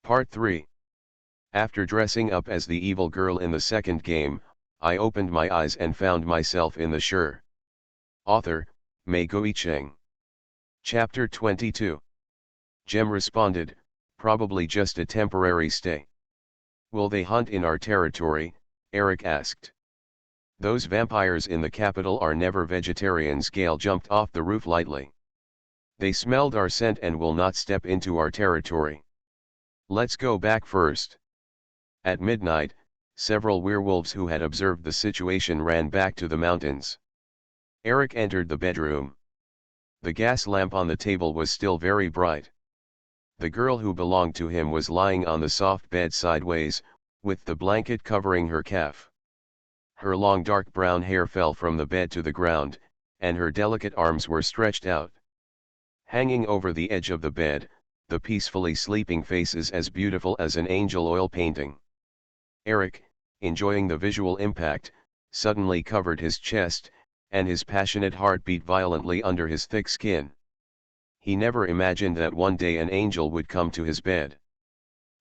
Part 3. After dressing up as the evil girl in the second game, I opened my eyes and found myself in the Sure. Author, Mei Cheng. Chapter 22. Jem responded, probably just a temporary stay. Will they hunt in our territory? Eric asked. Those vampires in the capital are never vegetarians. Gale jumped off the roof lightly. They smelled our scent and will not step into our territory. Let's go back first. At midnight, several werewolves who had observed the situation ran back to the mountains. Eric entered the bedroom. The gas lamp on the table was still very bright. The girl who belonged to him was lying on the soft bed sideways, with the blanket covering her calf. Her long dark brown hair fell from the bed to the ground, and her delicate arms were stretched out. Hanging over the edge of the bed, the peacefully sleeping face is as beautiful as an angel oil painting. Eric, enjoying the visual impact, suddenly covered his chest, and his passionate heart beat violently under his thick skin. He never imagined that one day an angel would come to his bed.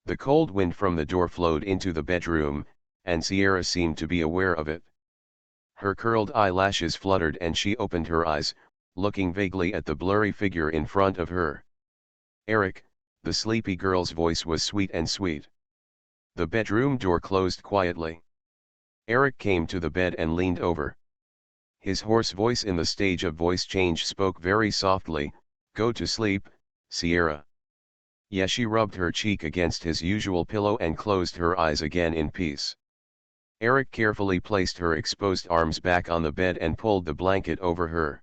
The cold wind from the door flowed into the bedroom, and Sierra seemed to be aware of it. Her curled eyelashes fluttered and she opened her eyes, looking vaguely at the blurry figure in front of her. Eric, the sleepy girl's voice was sweet and sweet. The bedroom door closed quietly. Eric came to the bed and leaned over. His hoarse voice in the stage of voice change spoke very softly, "Go to sleep, Sierra." Yeah, she rubbed her cheek against his usual pillow and closed her eyes again in peace. Eric carefully placed her exposed arms back on the bed and pulled the blanket over her.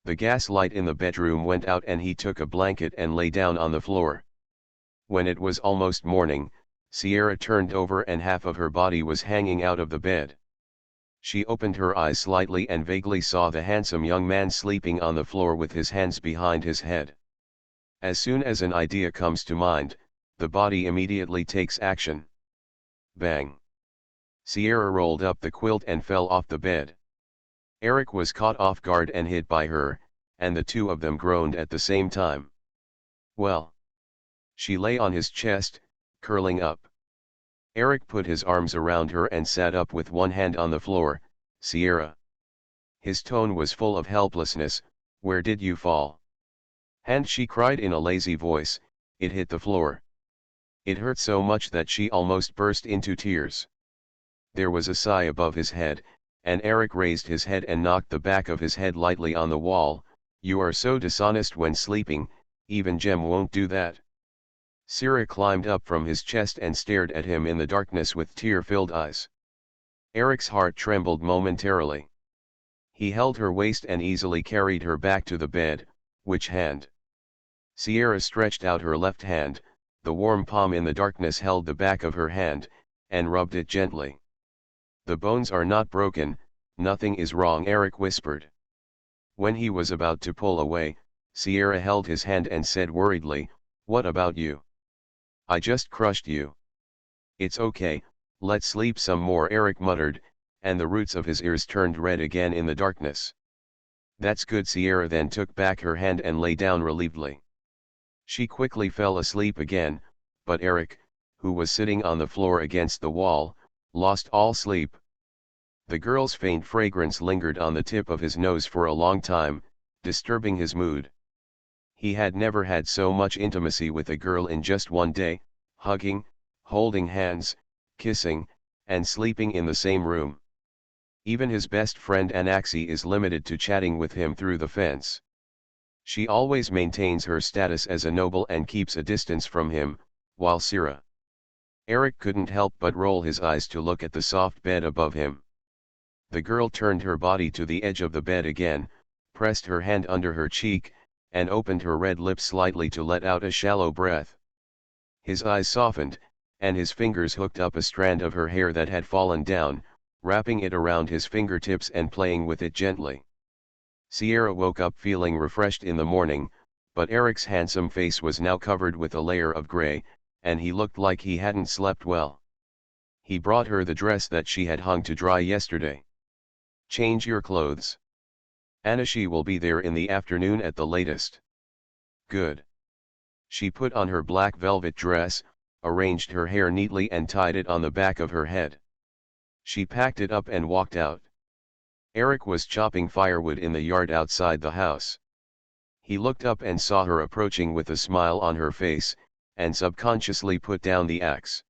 The gas light in the bedroom went out and he took a blanket and lay down on the floor. When it was almost morning, Sierra turned over and half of her body was hanging out of the bed. She opened her eyes slightly and vaguely saw the handsome young man sleeping on the floor with his hands behind his head. As soon as an idea comes to mind, the body immediately takes action. Bang! Sierra rolled up the quilt and fell off the bed. Eric was caught off guard and hit by her, and the two of them groaned at the same time. Well. She lay on his chest, curling up. Eric put his arms around her and sat up with one hand on the floor. Sierra. His tone was full of helplessness. Where did you fall? And she cried in a lazy voice, it hit the floor. It hurt so much that she almost burst into tears. There was a sigh above his head, and Eric raised his head and knocked the back of his head lightly on the wall. You are so dishonest when sleeping, even Jem won't do that. Sierra climbed up from his chest and stared at him in the darkness with tear-filled eyes. Eric's heart trembled momentarily. He held her waist and easily carried her back to the bed. Which hand? Sierra stretched out her left hand, the warm palm in the darkness held the back of her hand, and rubbed it gently. The bones are not broken, nothing is wrong, Eric whispered. When he was about to pull away, Sierra held his hand and said worriedly, what about you? I just crushed you. It's okay, let's sleep some more, Eric muttered, and the roots of his ears turned red again in the darkness. That's good. Sierra then took back her hand and lay down relievedly. She quickly fell asleep again, but Eric, who was sitting on the floor against the wall, lost all sleep. The girl's faint fragrance lingered on the tip of his nose for a long time, disturbing his mood. He had never had so much intimacy with a girl in just one day, hugging, holding hands, kissing, and sleeping in the same room. Even his best friend Anaxi is limited to chatting with him through the fence. She always maintains her status as a noble and keeps a distance from him, while Sierra. Eric couldn't help but roll his eyes to look at the soft bed above him. The girl turned her body to the edge of the bed again, pressed her hand under her cheek, and opened her red lips slightly to let out a shallow breath. His eyes softened, and his fingers hooked up a strand of her hair that had fallen down, wrapping it around his fingertips and playing with it gently. Sierra woke up feeling refreshed in the morning, but Eric's handsome face was now covered with a layer of gray, and he looked like he hadn't slept well. He brought her the dress that she had hung to dry yesterday. Change your clothes. Anashi will be there in the afternoon at the latest. Good. She put on her black velvet dress, arranged her hair neatly and tied it on the back of her head. She packed it up and walked out. Eric was chopping firewood in the yard outside the house. He looked up and saw her approaching with a smile on her face, and subconsciously put down the axe.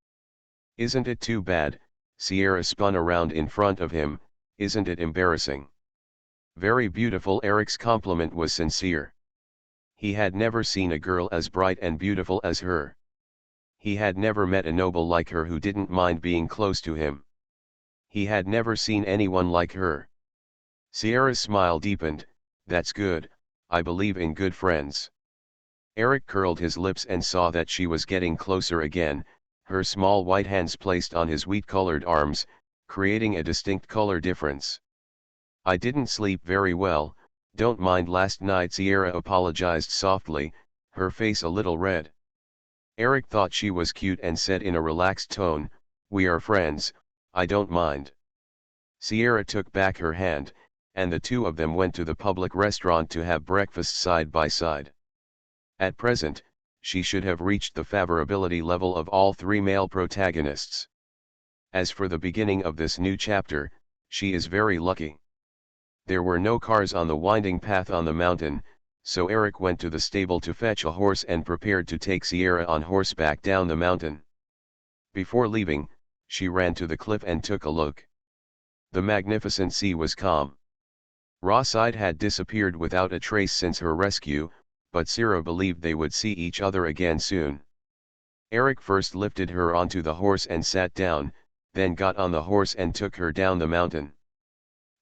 "Isn't it too bad?" Sierra spun around in front of him. "Isn't it embarrassing?" "Very beautiful." Eric's compliment was sincere. He had never seen a girl as bright and beautiful as her. He had never met a noble like her who didn't mind being close to him. He had never seen anyone like her. Sierra's smile deepened. "That's good, I believe in good friends." Eric curled his lips and saw that she was getting closer again, her small white hands placed on his wheat-colored arms, creating a distinct color difference. "I didn't sleep very well, don't mind last night." Sierra apologized softly, her face a little red. Eric thought she was cute and said in a relaxed tone, "We are friends, I don't mind." Sierra took back her hand, and the two of them went to the public restaurant to have breakfast side by side. At present, she should have reached the favorability level of all three male protagonists. As for the beginning of this new chapter, she is very lucky. There were no cars on the winding path on the mountain, so Eric went to the stable to fetch a horse and prepared to take Sierra on horseback down the mountain. Before leaving, she ran to the cliff and took a look. The magnificent sea was calm. Rawside had disappeared without a trace since her rescue, but Sierra believed they would see each other again soon. Eric first lifted her onto the horse and sat down, then got on the horse and took her down the mountain.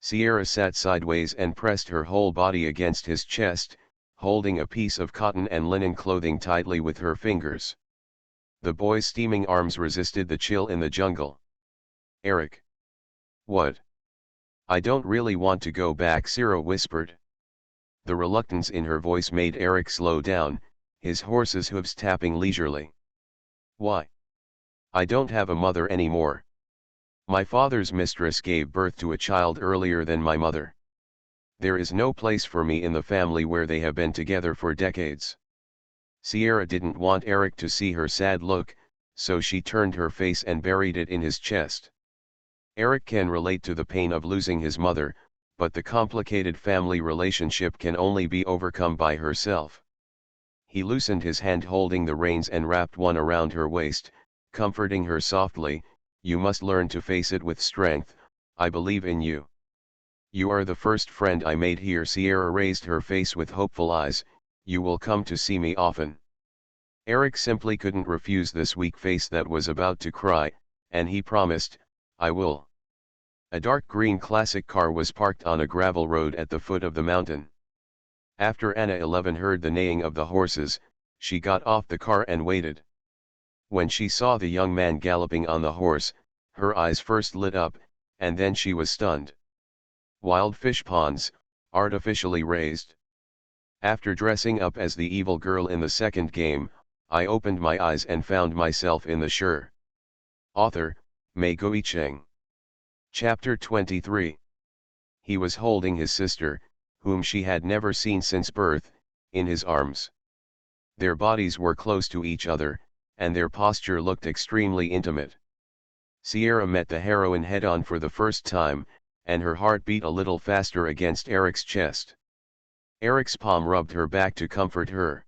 Sierra sat sideways and pressed her whole body against his chest, holding a piece of cotton and linen clothing tightly with her fingers. The boy's steaming arms resisted the chill in the jungle. "Eric." "What?" "I don't really want to go back," Sierra whispered. The reluctance in her voice made Eric slow down, his horse's hooves tapping leisurely. "Why?" "I don't have a mother anymore. My father's mistress gave birth to a child earlier than my mother. There is no place for me in the family where they have been together for decades." Sierra didn't want Eric to see her sad look, so she turned her face and buried it in his chest. Eric can relate to the pain of losing his mother, but the complicated family relationship can only be overcome by herself. He loosened his hand holding the reins and wrapped one around her waist, comforting her softly. "You must learn to face it with strength, I believe in you. You are the first friend I made here." Sierra raised her face with hopeful eyes. "You will come to see me often." Eric simply couldn't refuse this weak face that was about to cry, and he promised, "I will." A dark green classic car was parked on a gravel road at the foot of the mountain. After Anna 11 heard the neighing of the horses, she got off the car and waited. When she saw the young man galloping on the horse, her eyes first lit up, and then she was stunned. Wild fish ponds, artificially raised. After dressing up as the evil girl in the second game, I opened my eyes and found myself in the Shire. Author, Mei Cheng. Chapter 23. He was holding his sister, whom she had never seen since birth, in his arms. Their bodies were close to each other, and their posture looked extremely intimate. Sierra met the heroine head-on for the first time, and her heart beat a little faster against Eric's chest. Eric's palm rubbed her back to comfort her.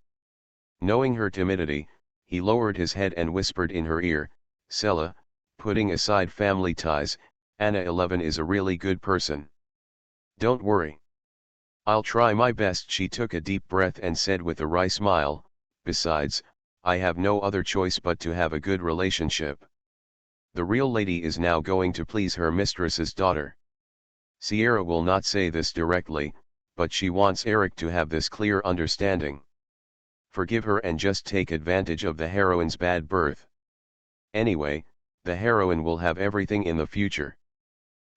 Knowing her timidity, he lowered his head and whispered in her ear, "Sella, putting aside family ties, Anna 11 is a really good person. Don't worry. I'll try my best." She took a deep breath and said with a wry smile, "Besides, I have no other choice but to have a good relationship. The real lady is now going to please her mistress's daughter." Sierra will not say this directly, but she wants Eric to have this clear understanding. Forgive her and just take advantage of the heroine's bad birth. Anyway, the heroine will have everything in the future.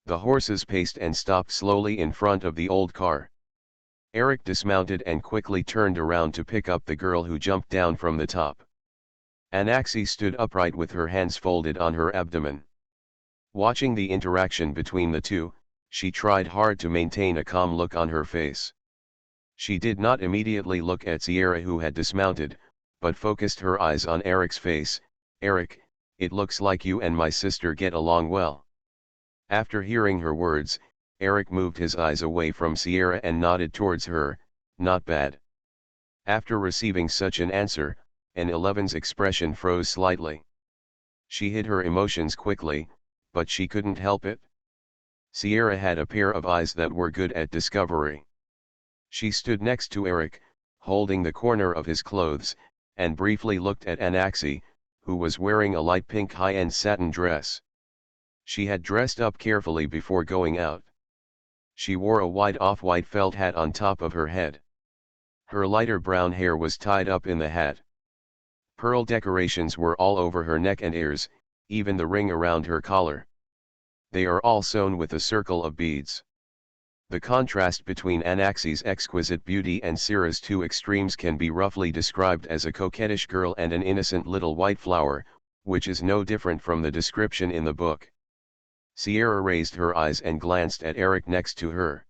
The horses paced and stopped slowly in front of the old car. Eric dismounted and quickly turned around to pick up the girl who jumped down from the top. Anaxi stood upright with her hands folded on her abdomen. Watching the interaction between the two, she tried hard to maintain a calm look on her face. She did not immediately look at Sierra who had dismounted, but focused her eyes on Eric's face, Eric, it looks like you and my sister get along well. After hearing her words, Eric moved his eyes away from Sierra and nodded towards her, not bad. After receiving such an answer, an 11's expression froze slightly. She hid her emotions quickly, but she couldn't help it. Sierra had a pair of eyes that were good at discovery. She stood next to Eric, holding the corner of his clothes, and briefly looked at Anaxi, who was wearing a light pink high-end satin dress. She had dressed up carefully before going out. She wore a wide off-white felt hat on top of her head. Her lighter brown hair was tied up in the hat. Pearl decorations were all over her neck and ears, even the ring around her collar. They are all sewn with a circle of beads. The contrast between Anaxi's exquisite beauty and Sierra's two extremes can be roughly described as a coquettish girl and an innocent little white flower, which is no different from the description in the book. Sierra raised her eyes and glanced at Eric next to her.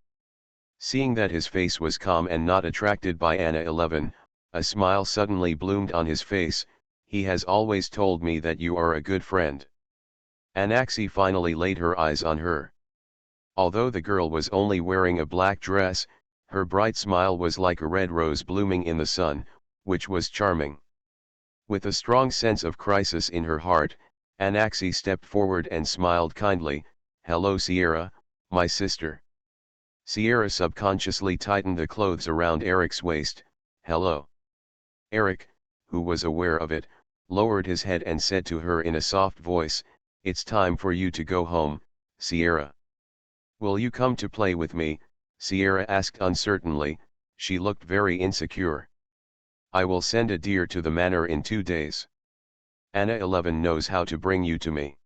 Seeing that his face was calm and not attracted by Anna 11, a smile suddenly bloomed on his face. He has always told me that you are a good friend. Anaxi finally laid her eyes on her. Although the girl was only wearing a black dress, her bright smile was like a red rose blooming in the sun, which was charming. With a strong sense of crisis in her heart, Anaxi stepped forward and smiled kindly. "Hello Sierra, my sister." Sierra subconsciously tightened the clothes around Eric's waist. "Hello." Eric, who was aware of it, lowered his head and said to her in a soft voice, "It's time for you to go home, Sierra." "Will you come to play with me?" Sierra asked uncertainly. She looked very insecure. "I will send a deer to the manor in 2 days. Anna 11 knows how to bring you to me."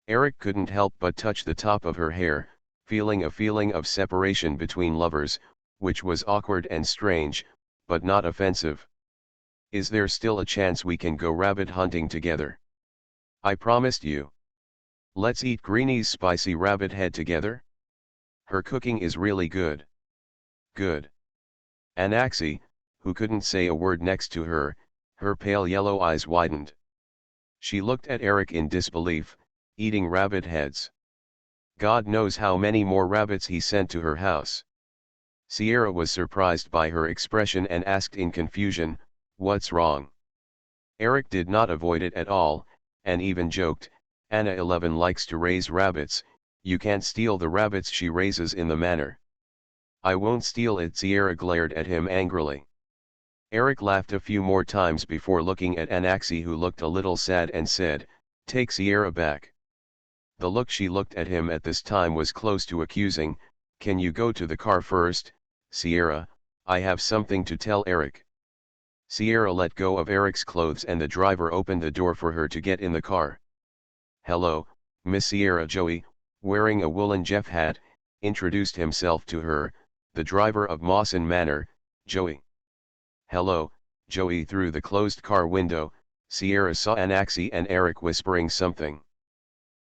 Eric couldn't help but touch the top of her hair, feeling a feeling of separation between lovers, which was awkward and strange, but not offensive. "Is there still a chance we can go rabbit hunting together? I promised you. Let's eat Greenie's spicy rabbit head together? Her cooking is really good." "Good." Anaxi, who couldn't say a word next to her, her pale yellow eyes widened. She looked at Eric in disbelief. Eating rabbit heads. God knows how many more rabbits he sent to her house. Sierra was surprised by her expression and asked in confusion, "What's wrong?" Eric did not avoid it at all, and even joked, "Anna 11 likes to raise rabbits, you can't steal the rabbits she raises in the manor." "I won't steal it." Sierra glared at him angrily. Eric laughed a few more times before looking at Anaxi, who looked a little sad, and said, "Take Sierra back." The look she looked at him at this time was close to accusing. "Can you go to the car first, Sierra? I have something to tell Eric." Sierra let go of Eric's clothes and the driver opened the door for her to get in the car. "Hello, Miss Sierra." Joey, wearing a woolen Jeff hat, introduced himself to her, the driver of Mawson Manor. "Joey." "Hello, Joey." Through the closed car window, Sierra saw Anaxi and Eric whispering something.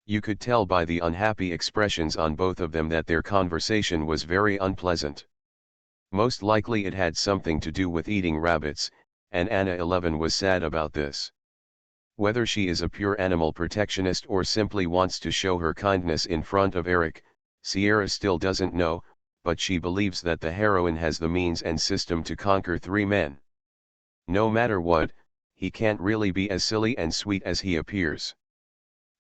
You could tell by the unhappy expressions on both of them that their conversation was very unpleasant. Most likely it had something to do with eating rabbits, and Anna 11 was sad about this. Whether she is a pure animal protectionist or simply wants to show her kindness in front of Eric, Sierra still doesn't know, but she believes that the heroine has the means and system to conquer 3 men. No matter what, he can't really be as silly and sweet as he appears.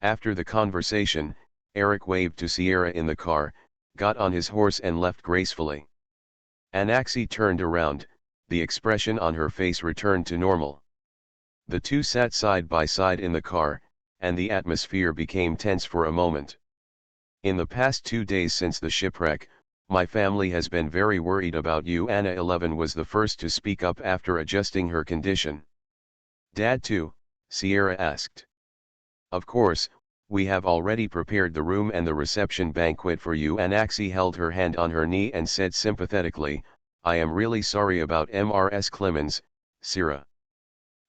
After the conversation, Eric waved to Sierra in the car, got on his horse and left gracefully. Anaxi turned around, the expression on her face returned to normal. The two sat side by side in the car, and the atmosphere became tense for a moment. "In the past 2 days since the shipwreck, my family has been very worried about you." Anna 11 was the first to speak up after adjusting her condition. "Dad too?" Sierra asked. "Of course, we have already prepared the room and the reception banquet for you." Anaxi held her hand on her knee and said sympathetically, "I am really sorry about Mrs. Clemens, Sierra."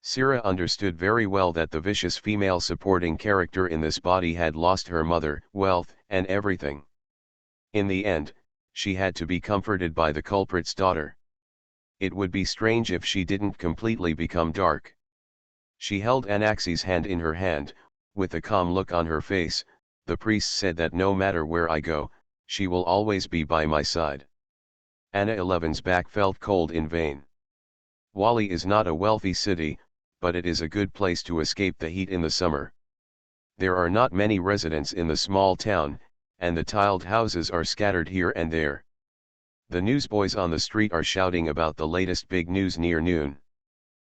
Sierra understood very well that the vicious female supporting character in this body had lost her mother, wealth, and everything. In the end, she had to be comforted by the culprit's daughter. It would be strange if she didn't completely become dark. She held Anaxi's hand in her hand, with a calm look on her face. The priest said that no matter where I go, she will always be by my side. Anna 11's back felt cold in vain. Wally is not a wealthy city, but it is a good place to escape the heat in the summer. There are not many residents in the small town, and the tiled houses are scattered here and there. The newsboys on the street are shouting about the latest big news near noon.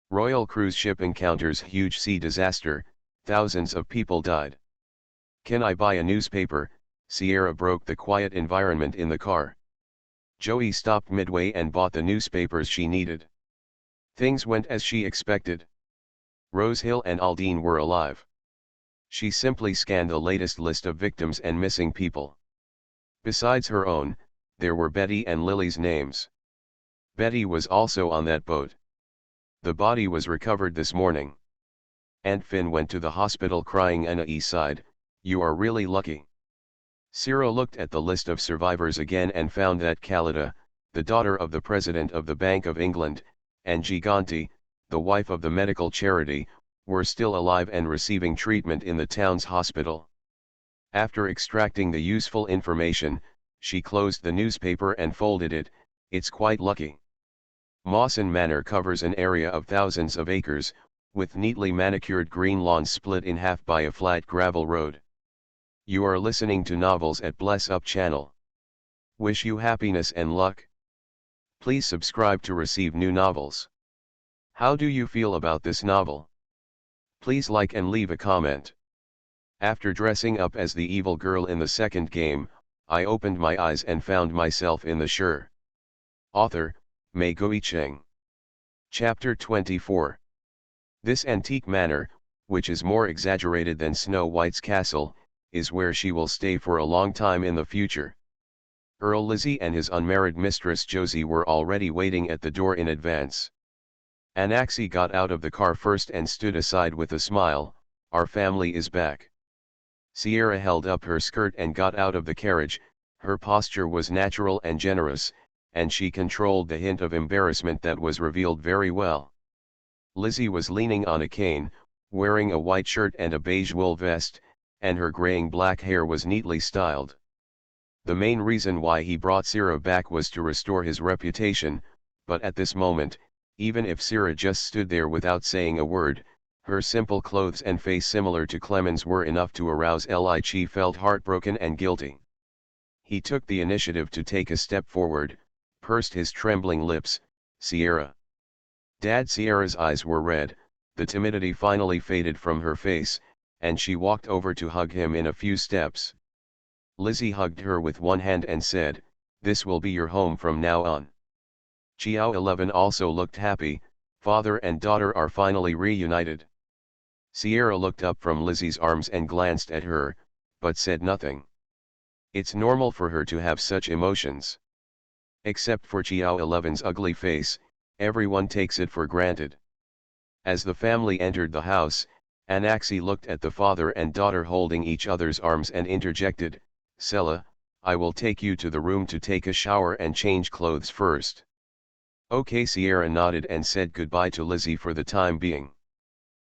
Royal cruise ship encounters huge sea disaster, thousands of people died. Can I buy a newspaper? Sierra broke the quiet environment in the car. Joey stopped midway and bought the newspapers she needed. Things went as she expected. Rose Hill and Aldine were alive. She simply scanned the latest list of victims and missing people. Besides her own, there were Betty and Lily's names. Betty was also on that boat. The body was recovered this morning. Aunt Finn went to the hospital crying. Anna sighed, "You are really lucky." Cyril looked at the list of survivors again and found that Calida, the daughter of the President of the Bank of England, and Giganti, the wife of the medical charity, were still alive and receiving treatment in the town's hospital. After extracting the useful information, she closed the newspaper and folded it. It's quite lucky. Mawson Manor covers an area of thousands of acres, with neatly manicured green lawns split in half by a flat gravel road. You are listening to Novels at Bless Up channel. Wish you happiness and luck. Please subscribe to receive new novels. How do you feel about this novel? Please like and leave a comment. After dressing up as the evil girl in the second game, I opened my eyes and found myself in the Sure. Author, Mei Guicheng. Chapter 24. This antique manor, which is more exaggerated than Snow White's castle, is where she will stay for a long time in the future. Earl Lizzie and his unmarried mistress Josie were already waiting at the door in advance. Anaxi got out of the car first and stood aside with a smile. "Our family is back." Sierra held up her skirt and got out of the carriage. Her posture was natural and generous, and she controlled the hint of embarrassment that was revealed very well. Lizzie was leaning on a cane, wearing a white shirt and a beige wool vest, and her graying black hair was neatly styled. The main reason why he brought Sierra back was to restore his reputation, but at this moment, even if Sierra just stood there without saying a word, her simple clothes and face similar to Clement's were enough to arouse Li. Chi felt heartbroken and guilty. He took the initiative to take a step forward, pursed his trembling lips. "Sierra." Dad. Sierra's eyes were red, the timidity finally faded from her face, and she walked over to hug him in a few steps. Lizzie hugged her with one hand and said, "This will be your home from now on." Chiao 11 also looked happy. Father and daughter are finally reunited. Sierra looked up from Lizzie's arms and glanced at her, but said nothing. It's normal for her to have such emotions. Except for Chiao 11's ugly face, everyone takes it for granted. As the family entered the house, Anaxi looked at the father and daughter holding each other's arms and interjected, "Sela, I will take you to the room to take a shower and change clothes first." Okay. Sierra nodded and said goodbye to Lizzie for the time being.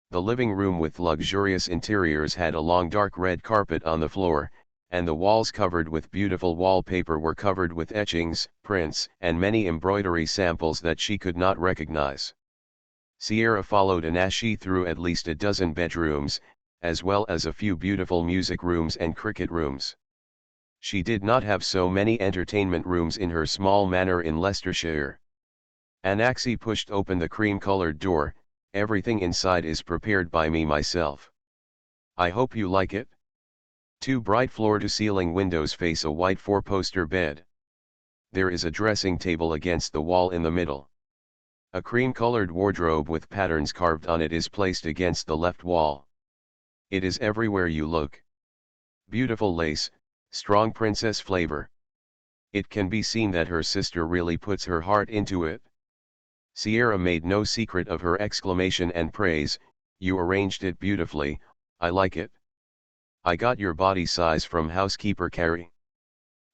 The living room with luxurious interiors had a long dark red carpet on the floor, and the walls covered with beautiful wallpaper were covered with etchings, prints, and many embroidery samples that she could not recognize. Sierra followed Anashi through at least a dozen bedrooms, as well as a few beautiful music rooms and cricket rooms. She did not have so many entertainment rooms in her small manor in Leicestershire. Anaxi pushed open the cream-colored door. "Everything inside is prepared by me myself. I hope you like it." Two bright floor-to-ceiling windows face a white four-poster bed. There is a dressing table against the wall in the middle. A cream-colored wardrobe with patterns carved on it is placed against the left wall. It is everywhere you look. Beautiful lace, strong princess flavor. It can be seen that her sister really puts her heart into it. Sierra made no secret of her exclamation and praise. "You arranged it beautifully, I like it. I got your body size from housekeeper Carrie.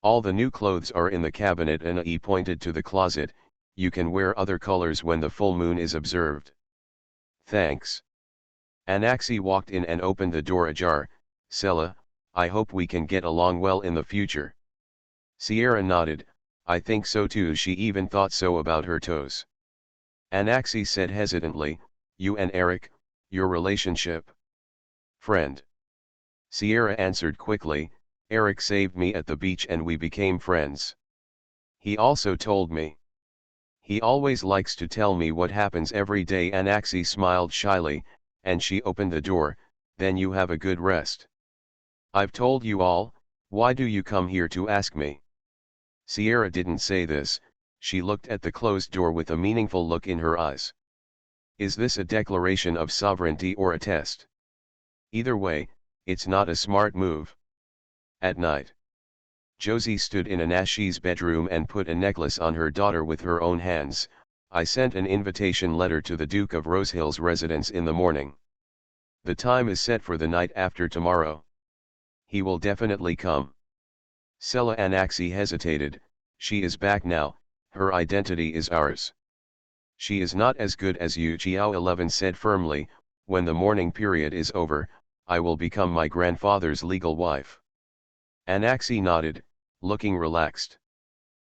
All the new clothes are in the cabinet," and he pointed to the closet. "You can wear other colors when the full moon is observed." "Thanks." Anaxi walked in and opened the door ajar. Sela, I hope we can get along well in the future. Sierra nodded, I think so too. She even thought so about her toes. Anaxi said hesitantly, you and Eric, your relationship? Friend. Sierra answered quickly, Eric saved me at the beach and we became friends. He also told me. He always likes to tell me what happens every day. Anaxi smiled shyly, and she opened the door, then you have a good rest. I've told you all, why do you come here to ask me? Sierra didn't say this, she looked at the closed door with a meaningful look in her eyes. Is this a declaration of sovereignty or a test? Either way, it's not a smart move. At night, Josie stood in Anashi's bedroom and put a necklace on her daughter with her own hands. I sent an invitation letter to the Duke of Rosehill's residence in the morning. The time is set for the night after tomorrow. He will definitely come. Sela Anaxi hesitated, she is back now, her identity is ours. She is not as good as you. Jiao 11 said firmly, when the mourning period is over, I will become my grandfather's legal wife. Anaxi nodded, looking relaxed.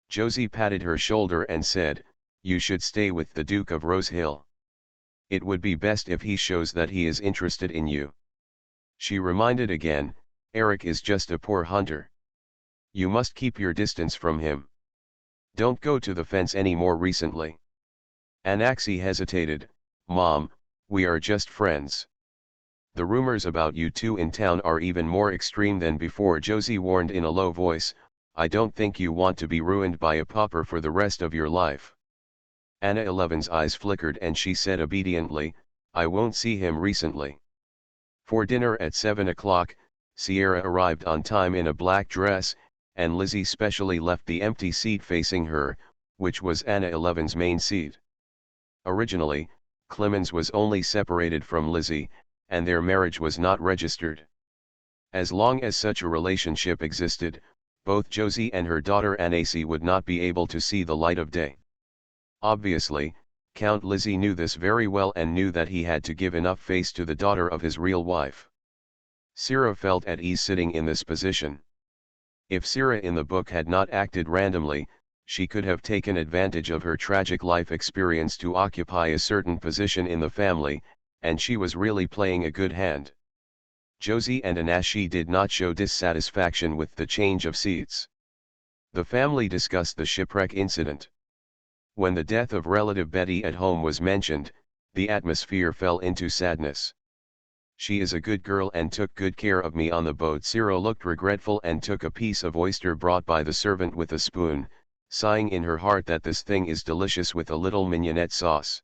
Josie patted her shoulder and said, you should stay with the Duke of Rosehill. It would be best if he shows that he is interested in you. She reminded again, Eric is just a poor hunter. You must keep your distance from him. Don't go to the fence anymore. Recently. Anaxi hesitated, Mom, we are just friends. The rumors about you two in town are even more extreme than before. Josie warned in a low voice, I don't think you want to be ruined by a pauper for the rest of your life. Anna 11's eyes flickered and she said obediently, I won't see him recently. For dinner at 7 o'clock, Sierra arrived on time in a black dress, and Lizzie specially left the empty seat facing her, which was Anna 11's main seat. Originally, Clemens was only separated from Lizzie, and their marriage was not registered. As long as such a relationship existed, both Josie and her daughter Anaxi would not be able to see the light of day. Obviously, Count Lizzie knew this very well and knew that he had to give enough face to the daughter of his real wife. Sierra felt at ease sitting in this position. If Sierra in the book had not acted randomly, she could have taken advantage of her tragic life experience to occupy a certain position in the family, and she was really playing a good hand. Josie and Anashi did not show dissatisfaction with the change of seats. The family discussed the shipwreck incident. When the death of relative Betty at home was mentioned, the atmosphere fell into sadness. She is a good girl and took good care of me on the boat. Sierra looked regretful and took a piece of oyster brought by the servant with a spoon, sighing in her heart that this thing is delicious with a little mignonette sauce.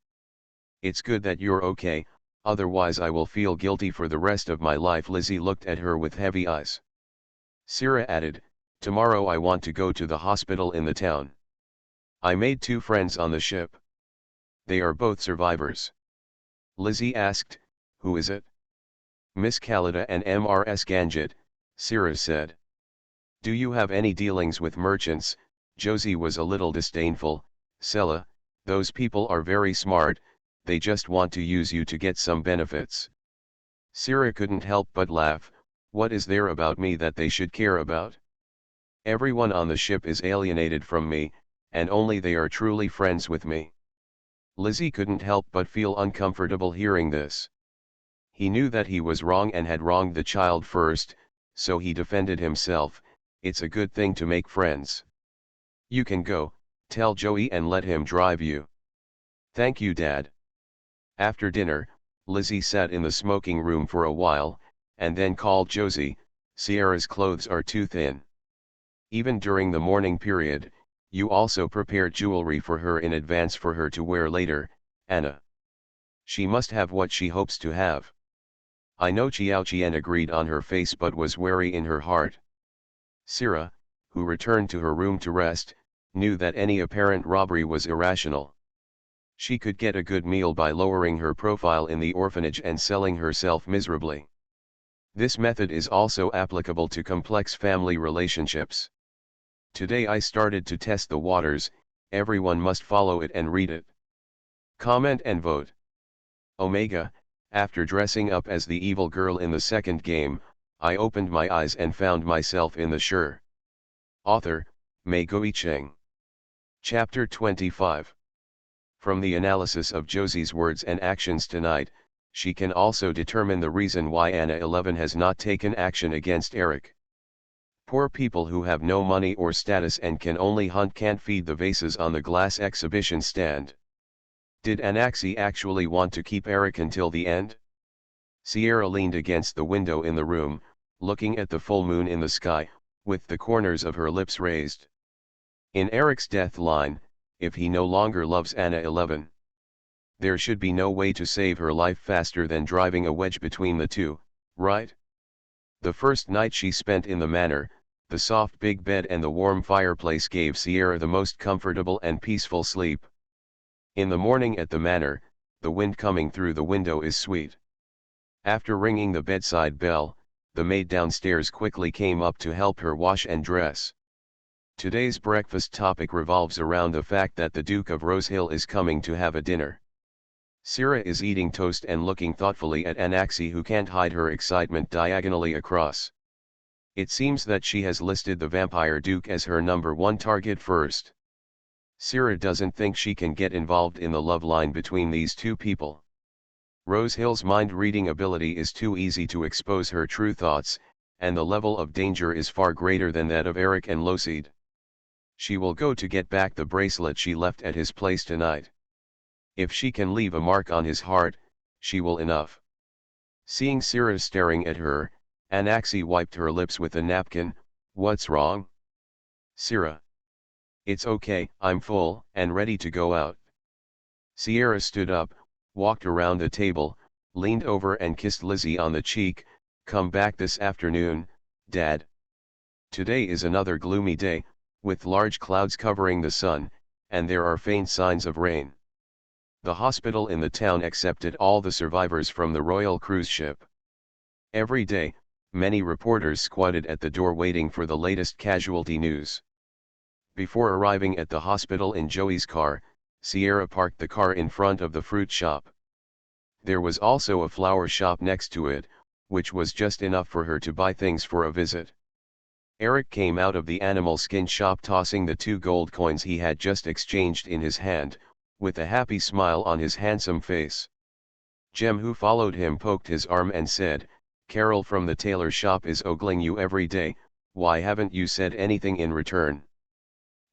It's good that you're okay, otherwise I will feel guilty for the rest of my life. Lizzie looked at her with heavy eyes. Sierra added, tomorrow I want to go to the hospital in the town. I made 2 friends on the ship. They are both survivors. Lizzie asked, who is it? Miss Khalida and Mrs. Ganjit, Sierra said. Do you have any dealings with merchants? Josie was a little disdainful, Sela, those people are very smart, they just want to use you to get some benefits. Sierra couldn't help but laugh, what is there about me that they should care about? Everyone on the ship is alienated from me, and only they are truly friends with me. Lizzie couldn't help but feel uncomfortable hearing this. He knew that he was wrong and had wronged the child first, so he defended himself, it's a good thing to make friends. You can go, tell Joey and let him drive you. Thank you, Dad. After dinner, Lizzie sat in the smoking room for a while, and then called Josie, Sierra's clothes are too thin. Even during the mourning period, you also prepared jewelry for her in advance for her to wear later, Anna. She must have what she hopes to have. I know. Chiao Chien agreed on her face but was wary in her heart. Sierra, who returned to her room to rest, knew that any apparent robbery was irrational. She could get a good meal by lowering her profile in the orphanage and selling herself miserably. This method is also applicable to complex family relationships. Today I started to test the waters, everyone must follow it and read it. Comment and vote. Omega, After dressing up as the evil girl in the second game, I opened my eyes and found myself in the Sure. Author, Mei Cheng. Chapter 25. From the analysis of Josie's words and actions tonight, she can also determine the reason why Anna 11 has not taken action against Eric. Poor people who have no money or status and can only hunt can't feed the vases on the glass exhibition stand. Did Anaxi actually want to keep Eric until the end? Sierra leaned against the window in the room, looking at the full moon in the sky, with the corners of her lips raised. In Eric's death line, if he no longer loves Anna 11, there should be no way to save her life faster than driving a wedge between the two, right? The first night she spent in the manor, the soft big bed and the warm fireplace gave Sierra the most comfortable and peaceful sleep. In the morning at the manor, the wind coming through the window is sweet. After ringing the bedside bell, the maid downstairs quickly came up to help her wash and dress. Today's breakfast topic revolves around the fact that the Duke of Rosehill is coming to have a dinner. Sierra is eating toast and looking thoughtfully at Anaxi, who can't hide her excitement diagonally across. It seems that she has listed the Vampire Duke as her #1 target first. Sierra doesn't think she can get involved in the love line between these two people. Rosehill's mind-reading ability is too easy to expose her true thoughts, and the level of danger is far greater than that of Eric and Loseed. She will go to get back the bracelet she left at his place tonight. If she can leave a mark on his heart, she will enough. Seeing Sierra staring at her, Anaxi wiped her lips with a napkin. What's wrong? Sierra. It's okay, I'm full and ready to go out. Sierra stood up, walked around the table, leaned over and kissed Lizzie on the cheek. Come back this afternoon, Dad. Today is another gloomy day, with large clouds covering the sun, and there are faint signs of rain. The hospital in the town accepted all the survivors from the Royal cruise ship. Every day, many reporters squatted at the door waiting for the latest casualty news. Before arriving at the hospital in Joey's car, Sierra parked the car in front of the fruit shop. There was also a flower shop next to it, which was just enough for her to buy things for a visit. Eric came out of the animal skin shop tossing the 2 gold coins he had just exchanged in his hand, with a happy smile on his handsome face. Jem, who followed him, poked his arm and said, "Carol from the tailor shop is ogling you every day, why haven't you said anything in return?"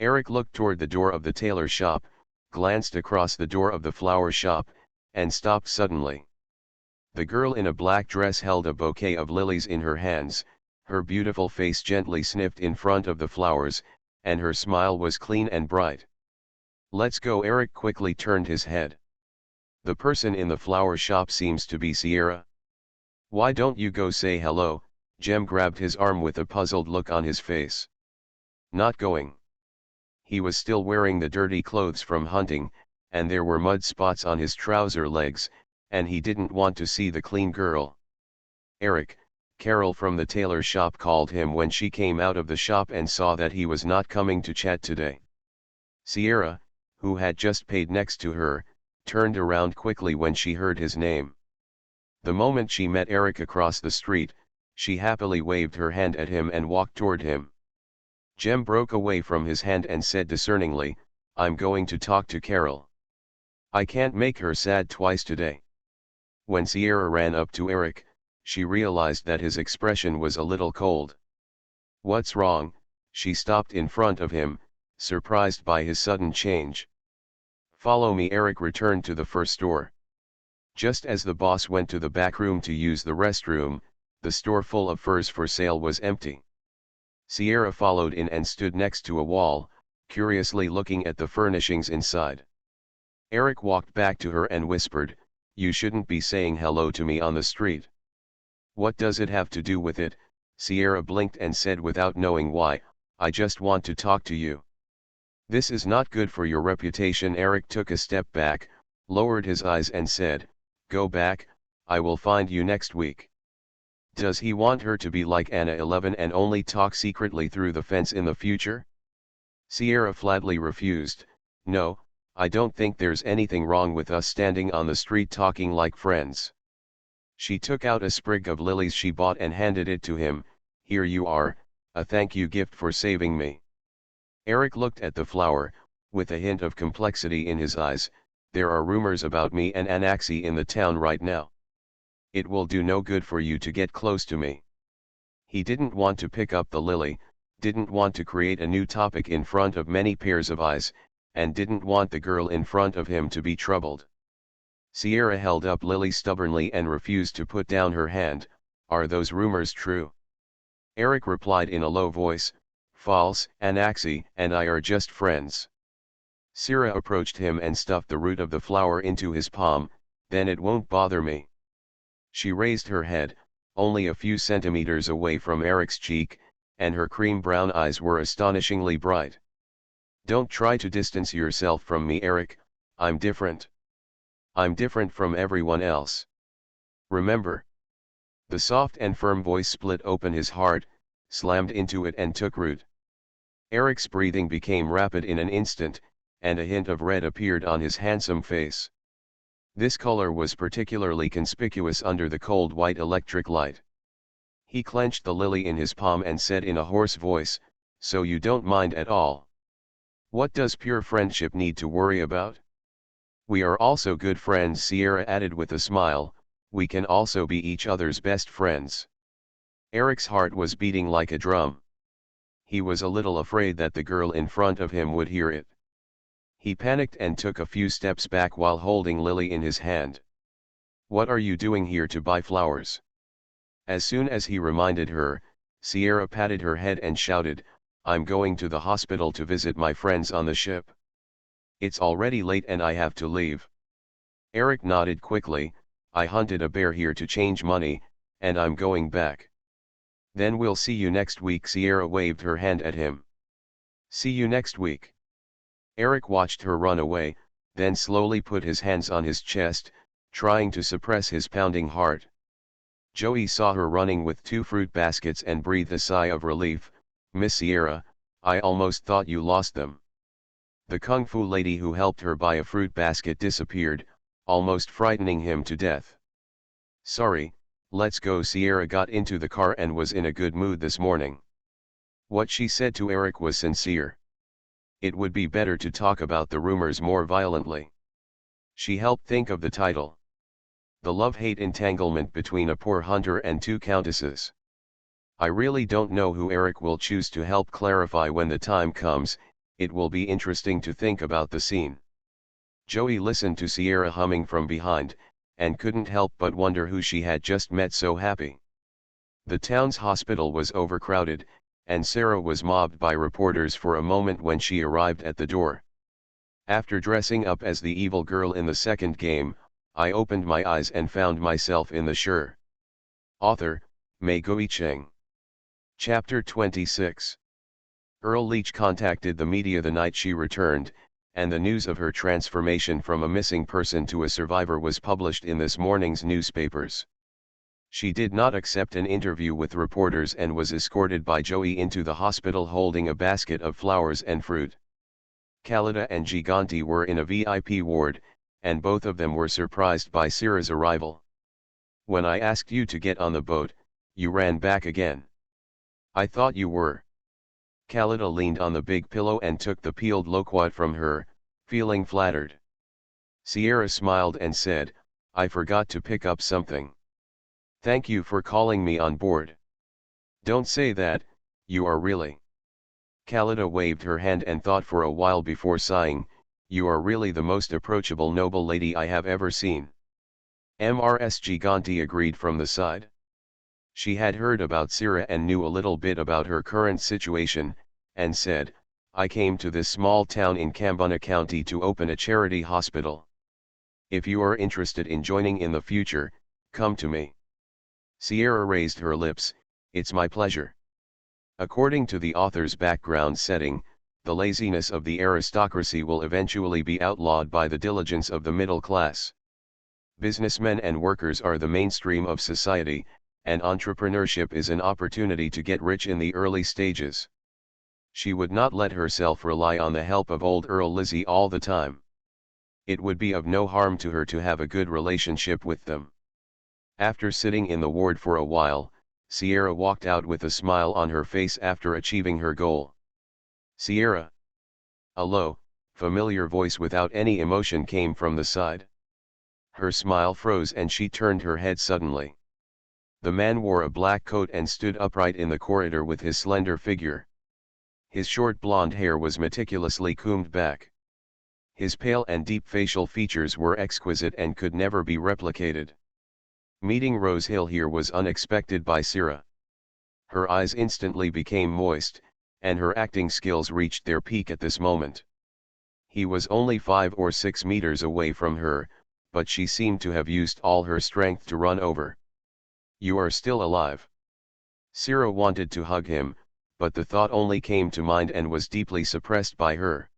Eric looked toward the door of the tailor shop, glanced across the door of the flower shop, and stopped suddenly. The girl in a black dress held a bouquet of lilies in her hands. Her beautiful face gently sniffed in front of the flowers, and her smile was clean and bright. "Let's go." Eric quickly turned his head. "The person in the flower shop seems to be Sierra. Why don't you go say hello?" Jem grabbed his arm with a puzzled look on his face. "Not going." He was still wearing the dirty clothes from hunting, and there were mud spots on his trouser legs, and he didn't want to see the clean girl. "Eric," Carol from the tailor shop called him when she came out of the shop and saw that he was not coming to chat today. Sierra, who had just paid next to her, turned around quickly when she heard his name. The moment she met Eric across the street, she happily waved her hand at him and walked toward him. Jem broke away from his hand and said discerningly, "I'm going to talk to Carol. I can't make her sad twice today." When Sierra ran up to Eric, she realized that his expression was a little cold. "What's wrong?" She stopped in front of him, surprised by his sudden change. "Follow me." Eric returned to the first door. Just as the boss went to the back room to use the restroom, the store full of furs for sale was empty. Sierra followed in and stood next to a wall, curiously looking at the furnishings inside. Eric walked back to her and whispered, "You shouldn't be saying hello to me on the street." "What does it have to do with it?" Sierra blinked and said without knowing why, "I just want to talk to you." "This is not good for your reputation." Eric took a step back, lowered his eyes and said, "Go back, I will find you next week." Does he want her to be like Anna 11 and only talk secretly through the fence in the future? Sierra flatly refused. "No, I don't think there's anything wrong with us standing on the street talking like friends. She took out a sprig of lilies she bought and handed it to him. "Here you are, a thank you gift for saving me." Eric looked at the flower, with a hint of complexity in his eyes. "There are rumors about me and Anaxi in the town right now. It will do no good for you to get close to me." He didn't want to pick up the lily, didn't want to create a new topic in front of many pairs of eyes, and didn't want the girl in front of him to be troubled. Sierra held up Lily stubbornly and refused to put down her hand. "Are those rumors true?" Eric replied in a low voice, "False. Anaxi and I are just friends." Sierra approached him and stuffed the root of the flower into his palm. "Then it won't bother me." She raised her head, only a few centimeters away from Eric's cheek, and her cream-brown eyes were astonishingly bright. "Don't try to distance yourself from me, Eric. I'm different. I'm different from everyone else. Remember?" The soft and firm voice split open his heart, slammed into it and took root. Eric's breathing became rapid in an instant, and a hint of red appeared on his handsome face. This color was particularly conspicuous under the cold white electric light. He clenched the lily in his palm and said in a hoarse voice, "So you don't mind at all? What does pure friendship need to worry about?" "We are also good friends," Sierra added with a smile. "We can also be each other's best friends." Eric's heart was beating like a drum. He was a little afraid that the girl in front of him would hear it. He panicked and took a few steps back while holding Lily in his hand. "What are you doing here to buy flowers?" As soon as he reminded her, Sierra patted her head and shouted, "I'm going to the hospital to visit my friends on the ship. It's already late and I have to leave." Eric nodded quickly. "I hunted a bear here to change money, and I'm going back." "Then we'll see you next week." Sierra waved her hand at him. "See you next week." Eric watched her run away, then slowly put his hands on his chest, trying to suppress his pounding heart. Joey saw her running with 2 fruit baskets and breathed a sigh of relief. "Miss Sierra, I almost thought you lost them." The kung fu lady who helped her buy a fruit basket disappeared, almost frightening him to death. "Sorry, let's go." Sierra got into the car and was in a good mood this morning. What she said to Eric was sincere. It would be better to talk about the rumors more violently. She helped think of the title. The love-hate entanglement between a poor hunter and 2 countesses. I really don't know who Eric will choose to help clarify when the time comes. It will be interesting to think about the scene. Joey listened to Sierra humming from behind, and couldn't help but wonder who she had just met so happy. The town's hospital was overcrowded, and Sarah was mobbed by reporters for a moment when she arrived at the door. After dressing up as the evil girl in the second game, I opened my eyes and found myself in the Sure. Author, Mei Guicheng. Chapter 26. Earl Leach contacted the media the night she returned, and the news of her transformation from a missing person to a survivor was published in this morning's newspapers. She did not accept an interview with reporters and was escorted by Joey into the hospital holding a basket of flowers and fruit. Khalida and Giganti were in a VIP ward, and both of them were surprised by Sierra's arrival. "When I asked you to get on the boat, you ran back again. I thought you were." Khalida leaned on the big pillow and took the peeled loquat from her, feeling flattered. Sierra smiled and said, "I forgot to pick up something. Thank you for calling me on board." "Don't say that, you are really." Khalida waved her hand and thought for a while before sighing, "You are really the most approachable noble lady I have ever seen." Mrs. Giganti agreed from the side. She had heard about Sierra and knew a little bit about her current situation, and said, "I came to this small town in Kambuna County to open a charity hospital. If you are interested in joining in the future, come to me." Sierra raised her lips. "It's my pleasure." According to the author's background setting, the laziness of the aristocracy will eventually be outlawed by the diligence of the middle class. Businessmen and workers are the mainstream of society, and entrepreneurship is an opportunity to get rich in the early stages. She would not let herself rely on the help of old Earl Lizzie all the time. It would be of no harm to her to have a good relationship with them. After sitting in the ward for a while, Sierra walked out with a smile on her face after achieving her goal. Sierra. A low, familiar voice without any emotion came from the side. Her smile froze and she turned her head suddenly. The man wore a black coat and stood upright in the corridor with his slender figure. His short blonde hair was meticulously combed back. His pale and deep facial features were exquisite and could never be replicated. Meeting Rose Hill here was unexpected by Sierra. Her eyes instantly became moist, and her acting skills reached their peak at this moment. He was only 5 or 6 meters away from her, but she seemed to have used all her strength to run over. "You are still alive." Sierra wanted to hug him, but the thought only came to mind and was deeply suppressed by her.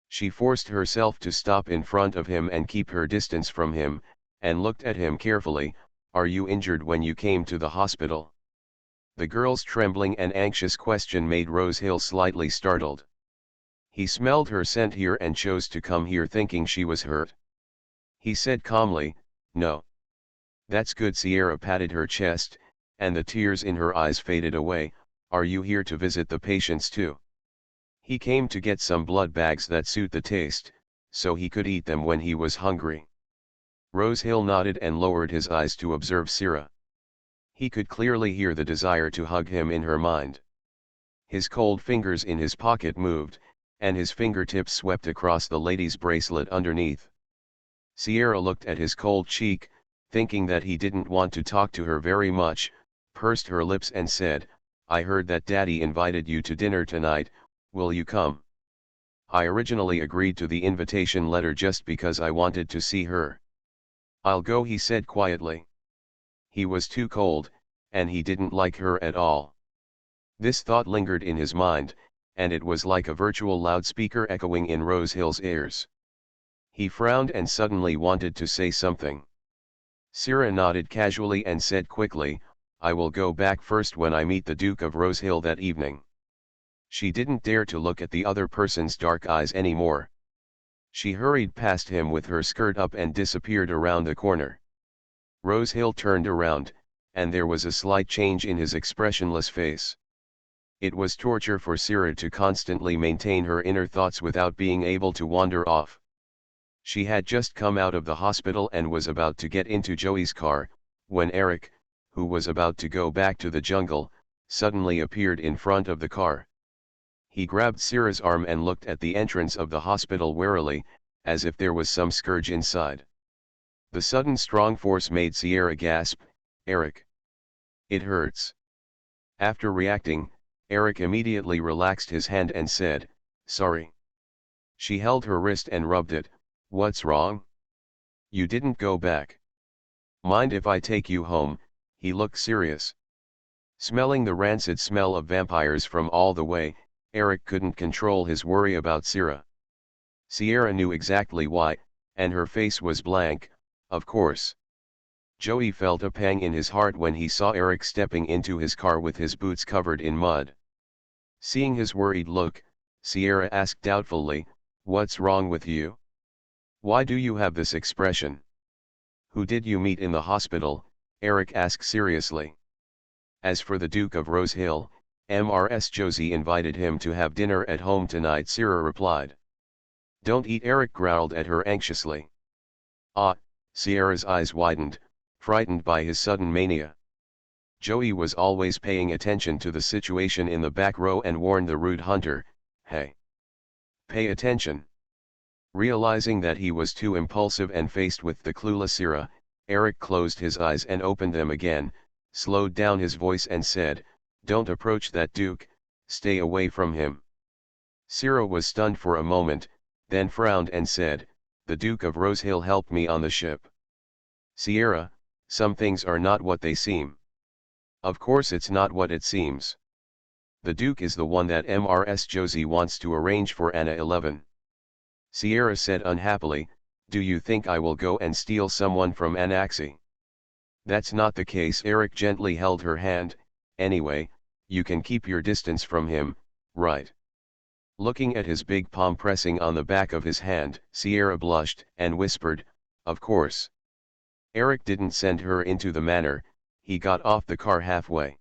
She forced herself to stop in front of him and keep her distance from him, and looked at him carefully. "Are you injured when you came to the hospital?" The girl's trembling and anxious question made Rose Hill slightly startled. He smelled her scent here and chose to come here thinking she was hurt. He said calmly, "No." "That's good." Sierra patted her chest, and the tears in her eyes faded away. "Are you here to visit the patients too?" He came to get some blood bags that suit the taste, so he could eat them when he was hungry. Rose Hill nodded and lowered his eyes to observe Sierra. He could clearly hear the desire to hug him in her mind. His cold fingers in his pocket moved, and his fingertips swept across the lady's bracelet underneath. Sierra looked at his cold cheek, thinking that he didn't want to talk to her very much, pursed her lips and said, "I heard that Daddy invited you to dinner tonight, will you come?" "I originally agreed to the invitation letter just because I wanted to see her." "I'll go," he said quietly. He was too cold, and he didn't like her at all. This thought lingered in his mind, and it was like a virtual loudspeaker echoing in Rose Hill's ears. He frowned and suddenly wanted to say something. Sierra nodded casually and said quickly, "I will go back first when I meet the Duke of Rose Hill that evening." She didn't dare to look at the other person's dark eyes anymore. She hurried past him with her skirt up and disappeared around the corner. Rose Hill turned around, and there was a slight change in his expressionless face. It was torture for Sierra to constantly maintain her inner thoughts without being able to wander off. She had just come out of the hospital and was about to get into Joey's car, when Eric, who was about to go back to the jungle, suddenly appeared in front of the car. He grabbed Sierra's arm and looked at the entrance of the hospital warily, as if there was some scourge inside. The sudden strong force made Sierra gasp, "Eric. It hurts." After reacting, Eric immediately relaxed his hand and said, "Sorry." She held her wrist and rubbed it. "What's wrong? You didn't go back. Mind if I take you home?" He looked serious. Smelling the rancid smell of vampires from all the way, Eric couldn't control his worry about Sierra. Sierra knew exactly why, and her face was blank. Of course. Joey felt a pang in his heart when he saw Eric stepping into his car with his boots covered in mud. Seeing his worried look, Sierra asked doubtfully, "What's wrong with you? Why do you have this expression?" "Who did you meet in the hospital?" Eric asked seriously. "As for the Duke of Rose Hill, Mrs. Josie invited him to have dinner at home tonight," Sierra replied. "Don't eat," Eric growled at her anxiously. "Ah," Sierra's eyes widened, frightened by his sudden mania. Joey was always paying attention to the situation in the back row and warned the rude hunter, "Hey! Pay attention." Realizing that he was too impulsive and faced with the clueless Sierra, Eric closed his eyes and opened them again, slowed down his voice and said, "Don't approach that Duke, stay away from him." Sierra was stunned for a moment, then frowned and said, "The Duke of Rose Hill helped me on the ship." "Sierra, some things are not what they seem." "Of course it's not what it seems. The Duke is the one that Mrs. Josie wants to arrange for Anna 11. Sierra said unhappily, "Do you think I will go and steal someone from Anaxi?" "That's not the case." Eric gently held her hand. "Anyway, you can keep your distance from him, right?" Looking at his big palm pressing on the back of his hand, Sierra blushed and whispered, "Of course." Eric didn't send her into the manor, he got off the car halfway.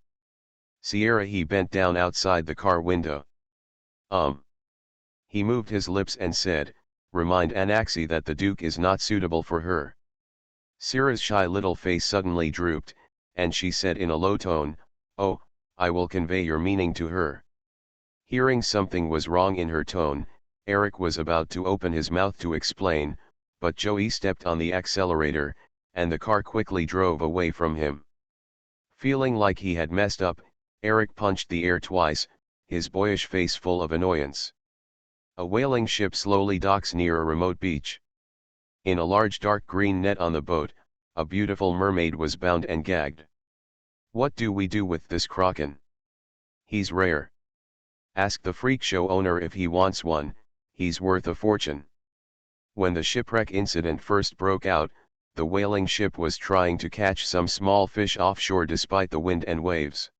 Sierra, he bent down outside the car window. He moved his lips and said, remind Anaxi that the Duke is not suitable for her. Sierra's shy little face suddenly drooped, and she said in a low tone, oh, I will convey your meaning to her. Hearing something was wrong in her tone, Eric was about to open his mouth to explain, but Joey stepped on the accelerator, and the car quickly drove away from him. Feeling like he had messed up, Eric punched the air twice, his boyish face full of annoyance. A whaling ship slowly docks near a remote beach. In a large dark green net on the boat, a beautiful mermaid was bound and gagged. What do we do with this kraken? He's rare. Ask the freak show owner if he wants one, he's worth a fortune. When the shipwreck incident first broke out, the whaling ship was trying to catch some small fish offshore despite the wind and waves.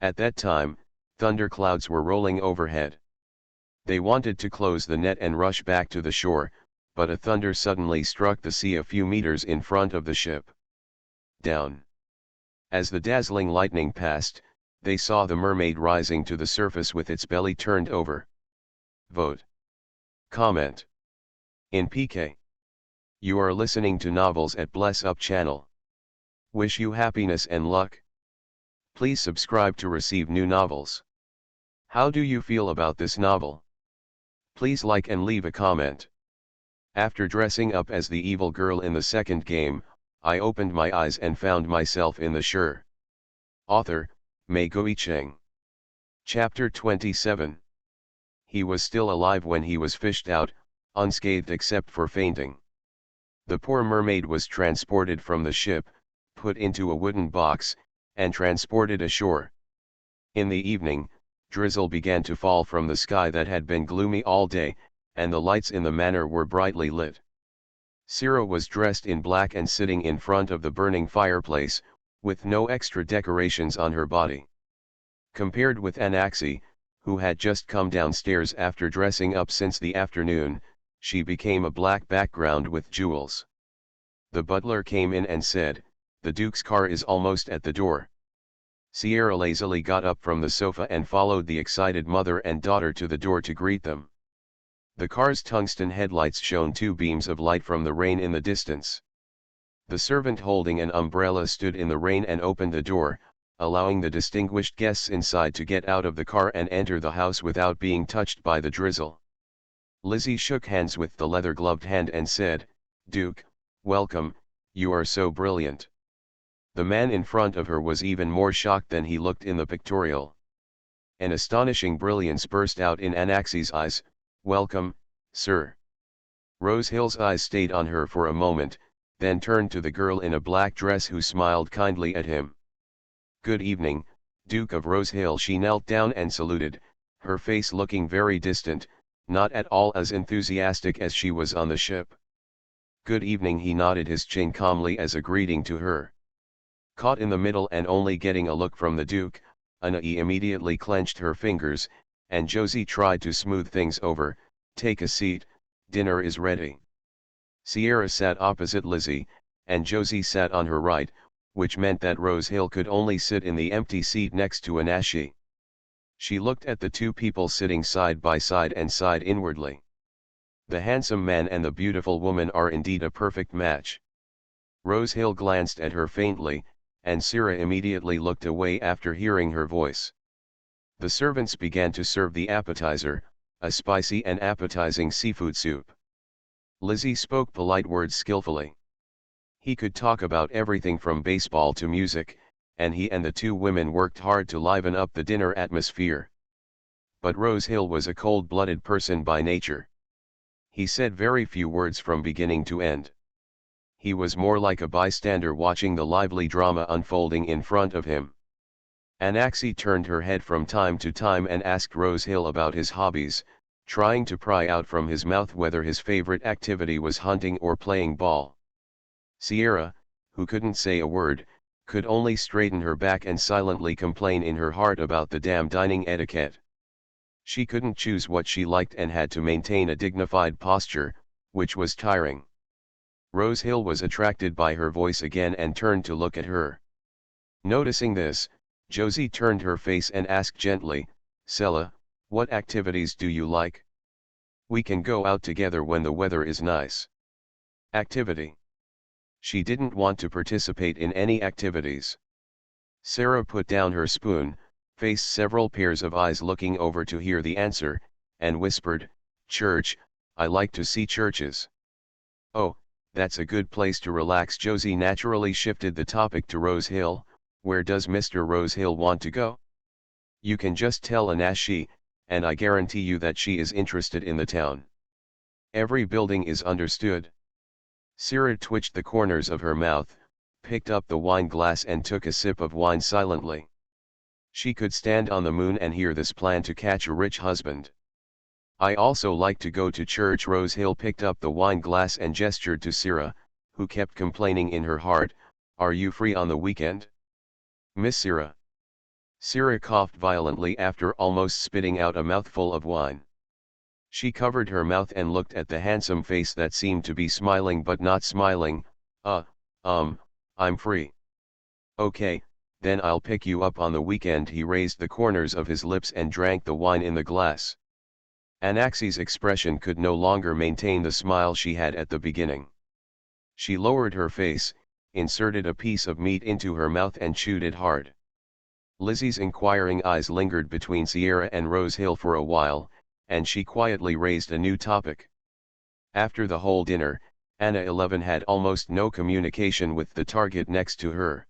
At that time, thunderclouds were rolling overhead. They wanted to close the net and rush back to the shore, but a thunder suddenly struck the sea a few meters in front of the ship. Down. As the dazzling lightning passed, they saw the mermaid rising to the surface with its belly turned over. Vote. Comment. In PK. You are listening to Novels at Bless Up channel. Wish you happiness and luck. Please subscribe to receive new novels. How do you feel about this novel? Please like and leave a comment. After dressing up as the evil girl in the second game, I opened my eyes and found myself in the shore. Author, Mei Cheng. Chapter 27. He was still alive when he was fished out, unscathed except for fainting. The poor mermaid was transported from the ship, put into a wooden box, and transported ashore. In the evening, drizzle began to fall from the sky that had been gloomy all day, and the lights in the manor were brightly lit. Sierra was dressed in black and sitting in front of the burning fireplace, with no extra decorations on her body. Compared with Anaxi, who had just come downstairs after dressing up since the afternoon, she became a black background with jewels. The butler came in and said, "The Duke's car is almost at the door." Sierra lazily got up from the sofa and followed the excited mother and daughter to the door to greet them. The car's tungsten headlights shone two beams of light from the rain in the distance. The servant holding an umbrella stood in the rain and opened the door, allowing the distinguished guests inside to get out of the car and enter the house without being touched by the drizzle. Lizzie shook hands with the leather-gloved hand and said, "Duke, welcome, you are so brilliant." The man in front of her was even more shocked than he looked in the pictorial. An astonishing brilliance burst out in Anaxi's eyes. "Welcome, sir." Rosehill's eyes stayed on her for a moment, then turned to the girl in a black dress who smiled kindly at him. "Good evening, Duke of Rosehill." She knelt down and saluted, her face looking very distant, not at all as enthusiastic as she was on the ship. "Good evening." He nodded his chin calmly as a greeting to her. Caught in the middle and only getting a look from the Duke, Anai immediately clenched her fingers, and Josie tried to smooth things over. "Take a seat, dinner is ready." Sierra sat opposite Lizzie, and Josie sat on her right, which meant that Rosehill could only sit in the empty seat next to Anashi. She looked at the two people sitting side by side and sighed inwardly. The handsome man and the beautiful woman are indeed a perfect match. Rosehill glanced at her faintly, and Sierra immediately looked away after hearing her voice. The servants began to serve the appetizer, a spicy and appetizing seafood soup. Lizzie spoke polite words skillfully. He could talk about everything from baseball to music, and he and the two women worked hard to liven up the dinner atmosphere. But Rosehill was a cold-blooded person by nature. He said very few words from beginning to end. He was more like a bystander watching the lively drama unfolding in front of him. Anaxi turned her head from time to time and asked Rosehill about his hobbies, trying to pry out from his mouth whether his favorite activity was hunting or playing ball. Sierra, who couldn't say a word, could only straighten her back and silently complain in her heart about the damn dining etiquette. She couldn't choose what she liked and had to maintain a dignified posture, which was tiring. Rose Hill was attracted by her voice again and turned to look at her. Noticing this, Josie turned her face and asked gently, "Sela, what activities do you like? We can go out together when the weather is nice." Activity. She didn't want to participate in any activities. Sarah put down her spoon, faced several pairs of eyes looking over to hear the answer, and whispered, "Church, I like to see churches." "Oh, that's a good place to relax." Josie naturally shifted the topic to Rose Hill. "Where does Mr. Rose Hill want to go?" "You can just tell Anashi, and I guarantee you that she is interested in the town. Every building is understood." Sarah twitched the corners of her mouth, picked up the wine glass and took a sip of wine silently. She could stand on the moon and hear this plan to catch a rich husband. "I also like to go to church." Rose Hill picked up the wine glass and gestured to Sarah, who kept complaining in her heart, "Are you free on the weekend, Miss Sarah?" Sarah coughed violently after almost spitting out a mouthful of wine. She covered her mouth and looked at the handsome face that seemed to be smiling but not smiling. I'm free." "Okay, then I'll pick you up on the weekend." He raised the corners of his lips and drank the wine in the glass. Anaxi's expression could no longer maintain the smile she had at the beginning. She lowered her face, inserted a piece of meat into her mouth and chewed it hard. Lizzie's inquiring eyes lingered between Sierra and Rose Hill for a while, and she quietly raised a new topic. After the whole dinner, Anna 11 had almost no communication with the target next to her.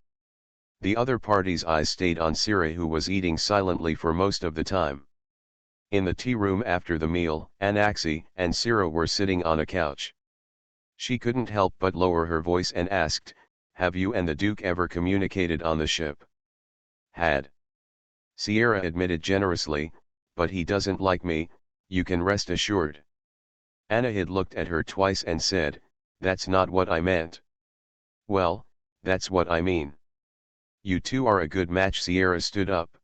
The other party's eyes stayed on Sierra, who was eating silently for most of the time. In the tea room after the meal, Anaxi and Sierra were sitting on a couch. She couldn't help but lower her voice and asked, "Have you and the Duke ever communicated on the ship?" "Had." Sierra admitted generously, "But he doesn't like me, you can rest assured." Anna had looked at her twice and said, "That's not what I meant." "Well, that's what I mean. You two are a good match." Sierra stood up.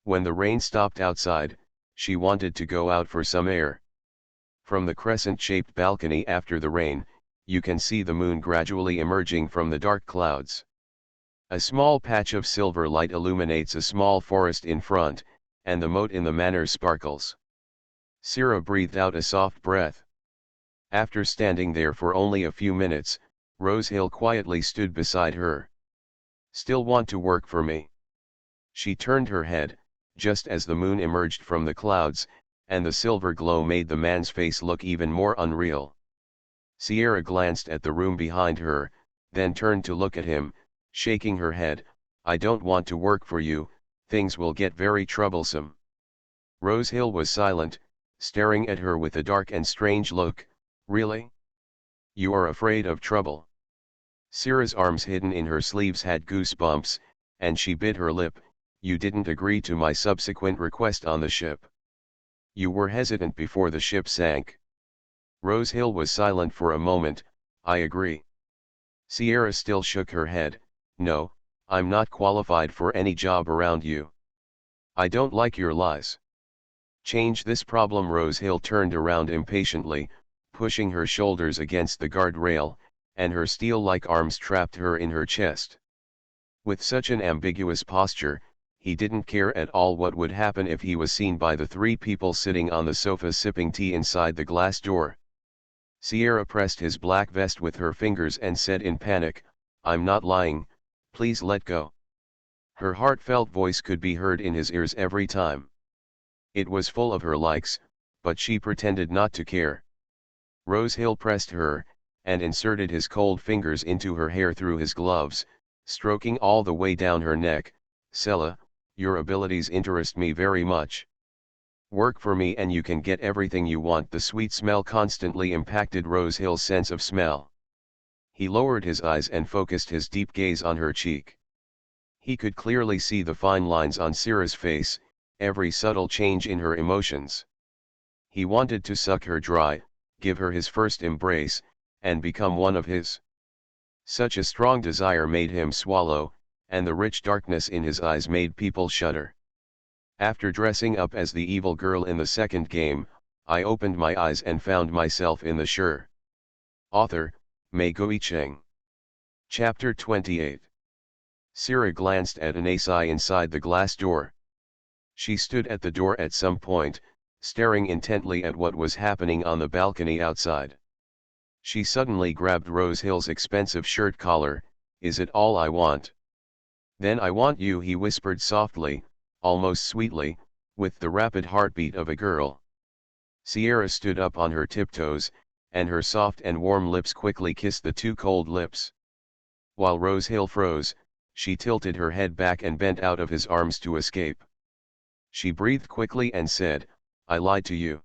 When the rain stopped outside, she wanted to go out for some air. From the crescent-shaped balcony after the rain, you can see the moon gradually emerging from the dark clouds. A small patch of silver light illuminates a small forest in front, and the moat in the manor sparkles. Sierra breathed out a soft breath. After standing there for only a few minutes, Rose Hill quietly stood beside her. "Still want to work for me?" She turned her head, just as the moon emerged from the clouds, and the silver glow made the man's face look even more unreal. Sierra glanced at the room behind her, then turned to look at him, shaking her head. "I don't want to work for you, things will get very troublesome." Rose Hill was silent, staring at her with a dark and strange look. "Really? You are afraid of trouble?" Sierra's arms hidden in her sleeves had goosebumps, and she bit her lip. "You didn't agree to my subsequent request on the ship. You were hesitant before the ship sank." Rose Hill was silent for a moment. "I agree." Sierra still shook her head. "No, I'm not qualified for any job around you. I don't like your lies. Change this problem." Rose Hill turned around impatiently, pushing her shoulders against the guardrail, and her steel-like arms trapped her in her chest. With such an ambiguous posture, he didn't care at all what would happen if he was seen by the three people sitting on the sofa sipping tea inside the glass door. Sierra pressed his black vest with her fingers and said in panic, "I'm not lying, please let go." Her heartfelt voice could be heard in his ears every time. It was full of her likes, but she pretended not to care. Rose Hill pressed her, and inserted his cold fingers into her hair through his gloves, stroking all the way down her neck. "Sela, your abilities interest me very much. Work for me and you can get everything you want." The sweet smell constantly impacted Rose Hill's sense of smell. He lowered his eyes and focused his deep gaze on her cheek. He could clearly see the fine lines on Sierra's face, every subtle change in her emotions. He wanted to suck her dry, give her his first embrace, and become one of his. Such a strong desire made him swallow, and the rich darkness in his eyes made people shudder. After dressing up as the evil girl in the second game, I opened my eyes and found myself in the Sure. Author, Mei Goicheng. Chapter 28. Sira glanced at an Asai inside the glass door. She stood at the door at some point, staring intently at what was happening on the balcony outside. She suddenly grabbed Rose Hill's expensive shirt collar. "Is it all I want?" "Then I want you," he whispered softly, almost sweetly, with the rapid heartbeat of a girl. Sierra stood up on her tiptoes, and her soft and warm lips quickly kissed the two cold lips. While Rose Hill froze, she tilted her head back and bent out of his arms to escape. She breathed quickly and said, "I lied to you.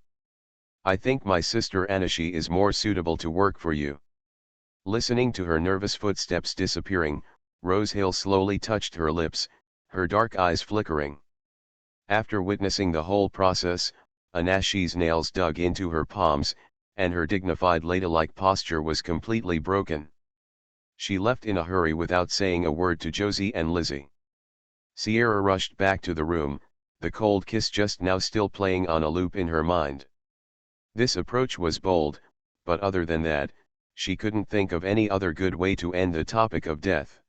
I think my sister Anashi is more suitable to work for you." Listening to her nervous footsteps disappearing, Rose Hill slowly touched her lips, her dark eyes flickering. After witnessing the whole process, Anashi's nails dug into her palms, and her dignified ladylike posture was completely broken. She left in a hurry without saying a word to Josie and Lizzie. Sierra rushed back to the room, the cold kiss just now still playing on a loop in her mind. This approach was bold, but other than that, she couldn't think of any other good way to end the topic of death.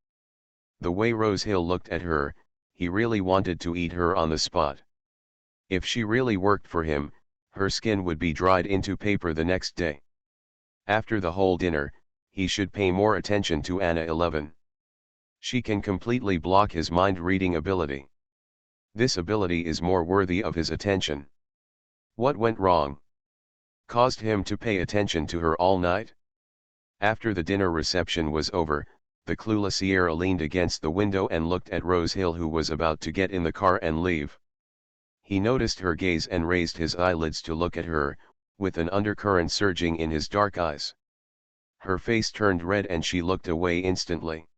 The way Rose Hill looked at her, he really wanted to eat her on the spot. If she really worked for him, her skin would be dried into paper the next day. After the whole dinner, he should pay more attention to Anna 11. She can completely block his mind-reading ability. This ability is more worthy of his attention. What went wrong? Caused him to pay attention to her all night? After the dinner reception was over, the clueless Sierra leaned against the window and looked at Rose Hill, who was about to get in the car and leave. He noticed her gaze and raised his eyelids to look at her, with an undercurrent surging in his dark eyes. Her face turned red and she looked away instantly.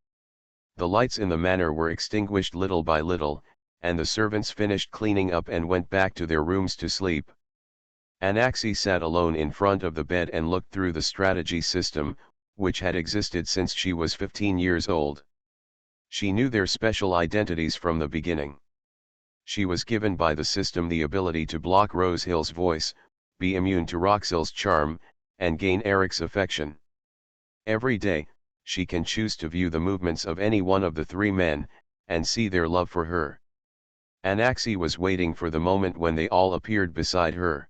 The lights in the manor were extinguished little by little, and the servants finished cleaning up and went back to their rooms to sleep. Anaxi sat alone in front of the bed and looked through the strategy system, which had existed since she was 15 years old. She knew their special identities from the beginning. She was given by the system the ability to block Rose Hill's voice, be immune to Roxil's charm, and gain Eric's affection. Every day, she can choose to view the movements of any one of the three men, and see their love for her. Anaxi was waiting for the moment when they all appeared beside her.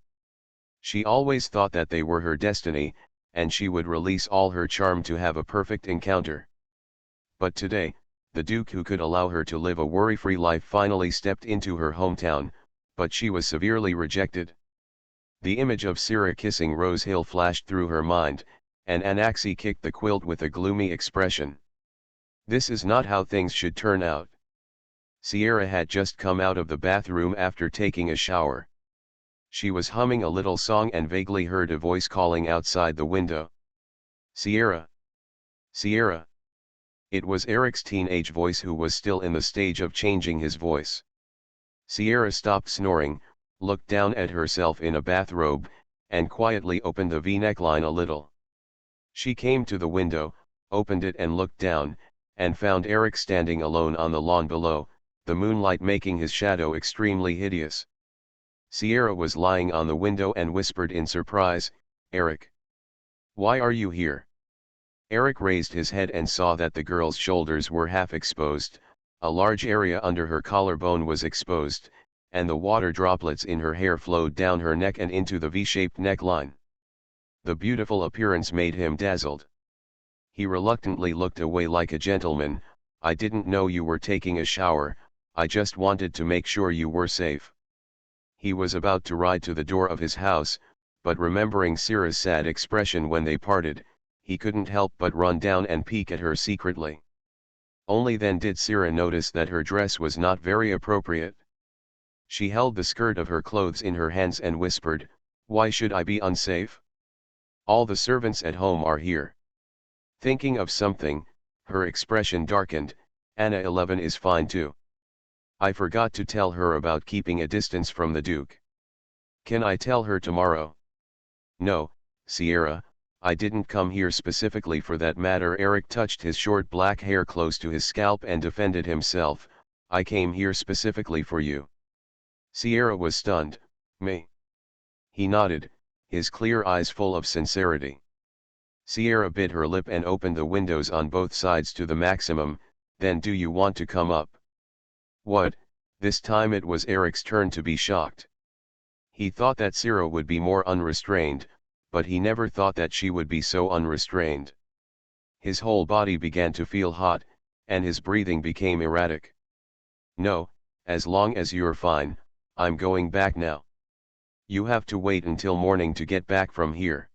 She always thought that they were her destiny, and she would release all her charm to have a perfect encounter. But today, the Duke who could allow her to live a worry-free life finally stepped into her hometown, but she was severely rejected. The image of Sira kissing Rose Hill flashed through her mind, and Anaxi kicked the quilt with a gloomy expression. This is not how things should turn out. Sierra had just come out of the bathroom after taking a shower. She was humming a little song and vaguely heard a voice calling outside the window. "Sierra! Sierra!" It was Eric's teenage voice, who was still in the stage of changing his voice. Sierra stopped snoring, looked down at herself in a bathrobe, and quietly opened the V-neckline a little. She came to the window, opened it and looked down, and found Eric standing alone on the lawn below, the moonlight making his shadow extremely hideous. Sierra was lying on the window and whispered in surprise, "Eric! Why are you here?" Eric raised his head and saw that the girl's shoulders were half exposed, a large area under her collarbone was exposed, and the water droplets in her hair flowed down her neck and into the V-shaped neckline. The beautiful appearance made him dazzled. He reluctantly looked away like a gentleman. "I didn't know you were taking a shower, I just wanted to make sure you were safe." He was about to ride to the door of his house, but remembering Sira's sad expression when they parted, he couldn't help but run down and peek at her secretly. Only then did Sira notice that her dress was not very appropriate. She held the skirt of her clothes in her hands and whispered, "Why should I be unsafe? All the servants at home are here." Thinking of something, her expression darkened. "Anna 11 is fine too. I forgot to tell her about keeping a distance from the Duke. Can I tell her tomorrow?" "No, Sierra, I didn't come here specifically for that matter." Eric touched his short black hair close to his scalp and defended himself. "I came here specifically for you." Sierra was stunned. "Me?" He nodded, his clear eyes full of sincerity. Sierra bit her lip and opened the windows on both sides to the maximum. Then do you want to come up? What? This time it was Eric's turn to be shocked. He thought that Sierra would be more unrestrained, but he never thought that she would be so unrestrained. His whole body began to feel hot, and his breathing became erratic. No, as long as you're fine, I'm going back now. You have to wait until morning to get back from here.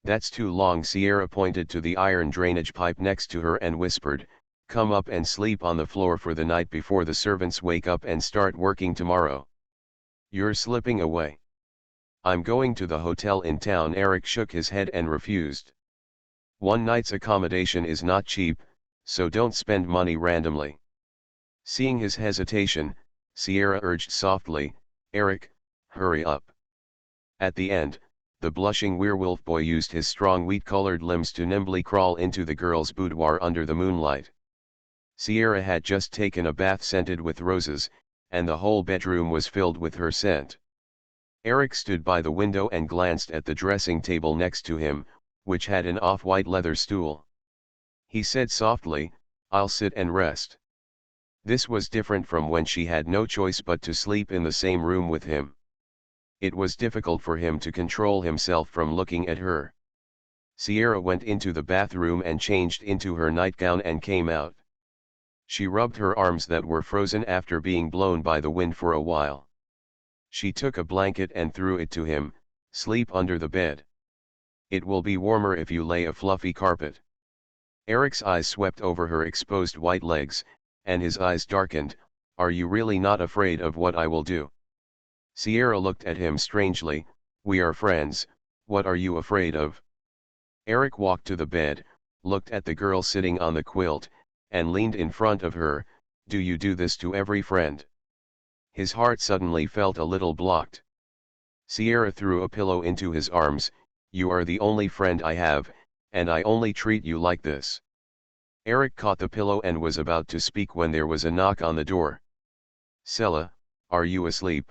That's too long. Sierra pointed to the iron drainage pipe next to her and whispered, come up and sleep on the floor for the night before the servants wake up and start working tomorrow. You're slipping away. I'm going to the hotel in town. Eric shook his head and refused. One night's accommodation is not cheap, so don't spend money randomly. Seeing his hesitation, Sierra urged softly, Eric, hurry up. At the end, the blushing werewolf boy used his strong wheat-colored limbs to nimbly crawl into the girl's boudoir under the moonlight. Sierra had just taken a bath scented with roses, and the whole bedroom was filled with her scent. Eric stood by the window and glanced at the dressing table next to him, which had an off-white leather stool. He said softly, I'll sit and rest. This was different from when she had no choice but to sleep in the same room with him. It was difficult for him to control himself from looking at her. Sierra went into the bathroom and changed into her nightgown and came out. She rubbed her arms that were frozen after being blown by the wind for a while. She took a blanket and threw it to him, sleep under the bed. It will be warmer if you lay a fluffy carpet. Eric's eyes swept over her exposed white legs, and his eyes darkened. Are you really not afraid of what I will do? Sierra looked at him strangely. We are friends, what are you afraid of? Eric walked to the bed, looked at the girl sitting on the quilt, and leaned in front of her. Do you do this to every friend? His heart suddenly felt a little blocked. Sierra threw a pillow into his arms. You are the only friend I have, and I only treat you like this. Eric caught the pillow and was about to speak when there was a knock on the door. Sela, are you asleep?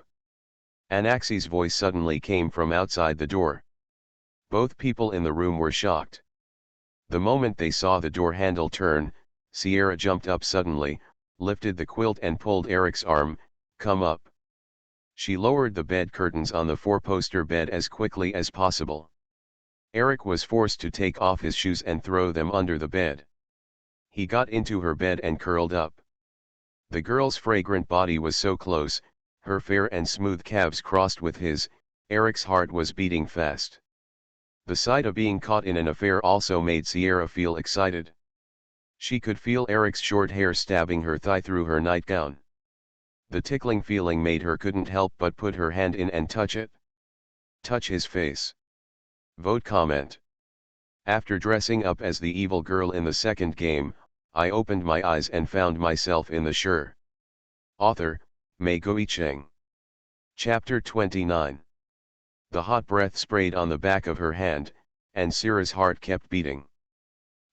Anaxi's voice suddenly came from outside the door. Both people in the room were shocked. The moment they saw the door handle turn, Sierra jumped up suddenly, lifted the quilt and pulled Eric's arm. Come up. She lowered the bed curtains on the four-poster bed as quickly as possible. Eric was forced to take off his shoes and throw them under the bed. He got into her bed and curled up. The girl's fragrant body was so close, her fair and smooth calves crossed with his. Eric's heart was beating fast. The sight of being caught in an affair also made Sierra feel excited. She could feel Eric's short hair stabbing her thigh through her nightgown. The tickling feeling made her couldn't help but put her hand in and touch it. Touch his face. Vote comment. After dressing up as the evil girl in the second game, I opened my eyes and found myself in the Sure. Author, Mei Guicheng. Chapter 29. The hot breath sprayed on the back of her hand, and Sierra's heart kept beating.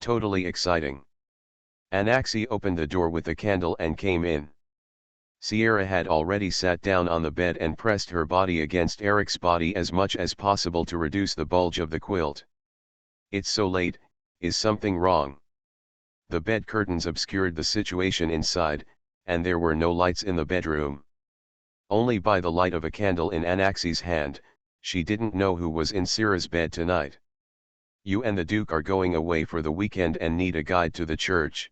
Totally exciting. Anaxi opened the door with a candle and came in. Sierra had already sat down on the bed and pressed her body against Eric's body as much as possible to reduce the bulge of the quilt. It's so late, is something wrong? The bed curtains obscured the situation inside, and there were no lights in the bedroom. Only by the light of a candle in Anaxi's hand, she didn't know who was in Sierra's bed tonight. You and the Duke are going away for the weekend and need a guide to the church.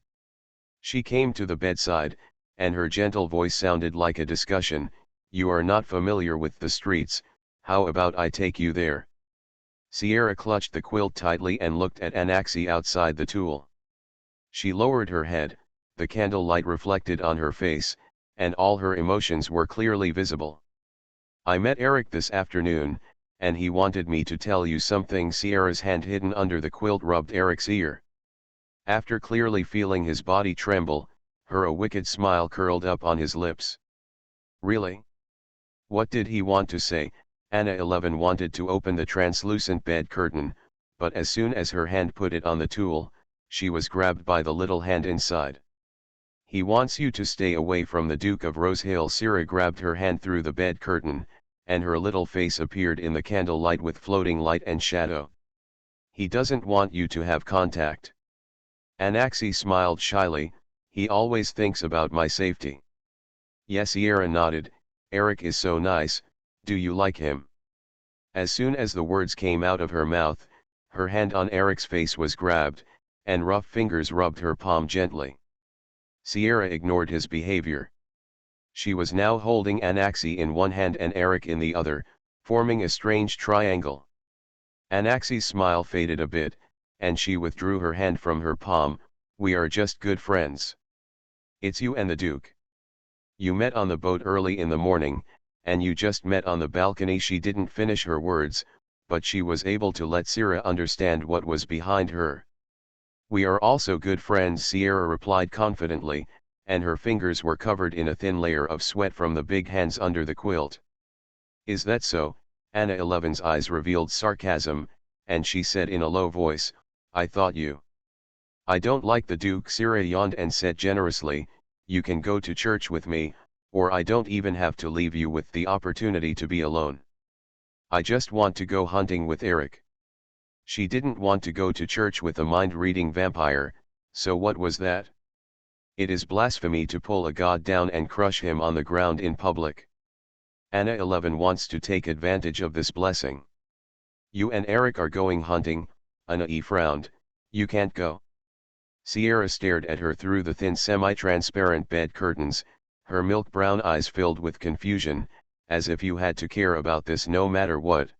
She came to the bedside, and her gentle voice sounded like a discussion. You are not familiar with the streets, how about I take you there? Sierra clutched the quilt tightly and looked at Anaxi outside the tool. She lowered her head, the candle light reflected on her face, and all her emotions were clearly visible. I met Eric this afternoon, and he wanted me to tell you something. Sierra's hand hidden under the quilt rubbed Eric's ear. After clearly feeling his body tremble, a wicked smile curled up on his lips. Really? What did he want to say? Anna 11 wanted to open the translucent bed curtain, but as soon as her hand put it on the tool, she was grabbed by the little hand inside. He wants you to stay away from the Duke of Rosehill. Sierra grabbed her hand through the bed curtain, and her little face appeared in the candle light with floating light and shadow. He doesn't want you to have contact. Anaxi smiled shyly, he always thinks about my safety. Yes, Sierra nodded, Eric is so nice, do you like him? As soon as the words came out of her mouth, her hand on Eric's face was grabbed, and rough fingers rubbed her palm gently. Sierra ignored his behavior. She was now holding Anaxi in one hand and Eric in the other, forming a strange triangle. Anaxi's smile faded a bit, and she withdrew her hand from her palm. We are just good friends. It's you and the Duke. You met on the boat early in the morning, and you just met on the balcony. She didn't finish her words, but she was able to let Sierra understand what was behind her. We are also good friends, Sierra replied confidently, and her fingers were covered in a thin layer of sweat from the big hands under the quilt. Is that so? Anna 11's eyes revealed sarcasm, and she said in a low voice, I thought you. I don't like the Duke. Sierra yawned and said generously, you can go to church with me, or I don't even have to leave you with the opportunity to be alone. I just want to go hunting with Eric. She didn't want to go to church with a mind-reading vampire, so what was that? It is blasphemy to pull a god down and crush him on the ground in public. Anna 11 wants to take advantage of this blessing. You and Eric are going hunting, Anna E frowned, you can't go. Sierra stared at her through the thin semi-transparent bed curtains, her milk brown eyes filled with confusion, as if you had to care about this no matter what.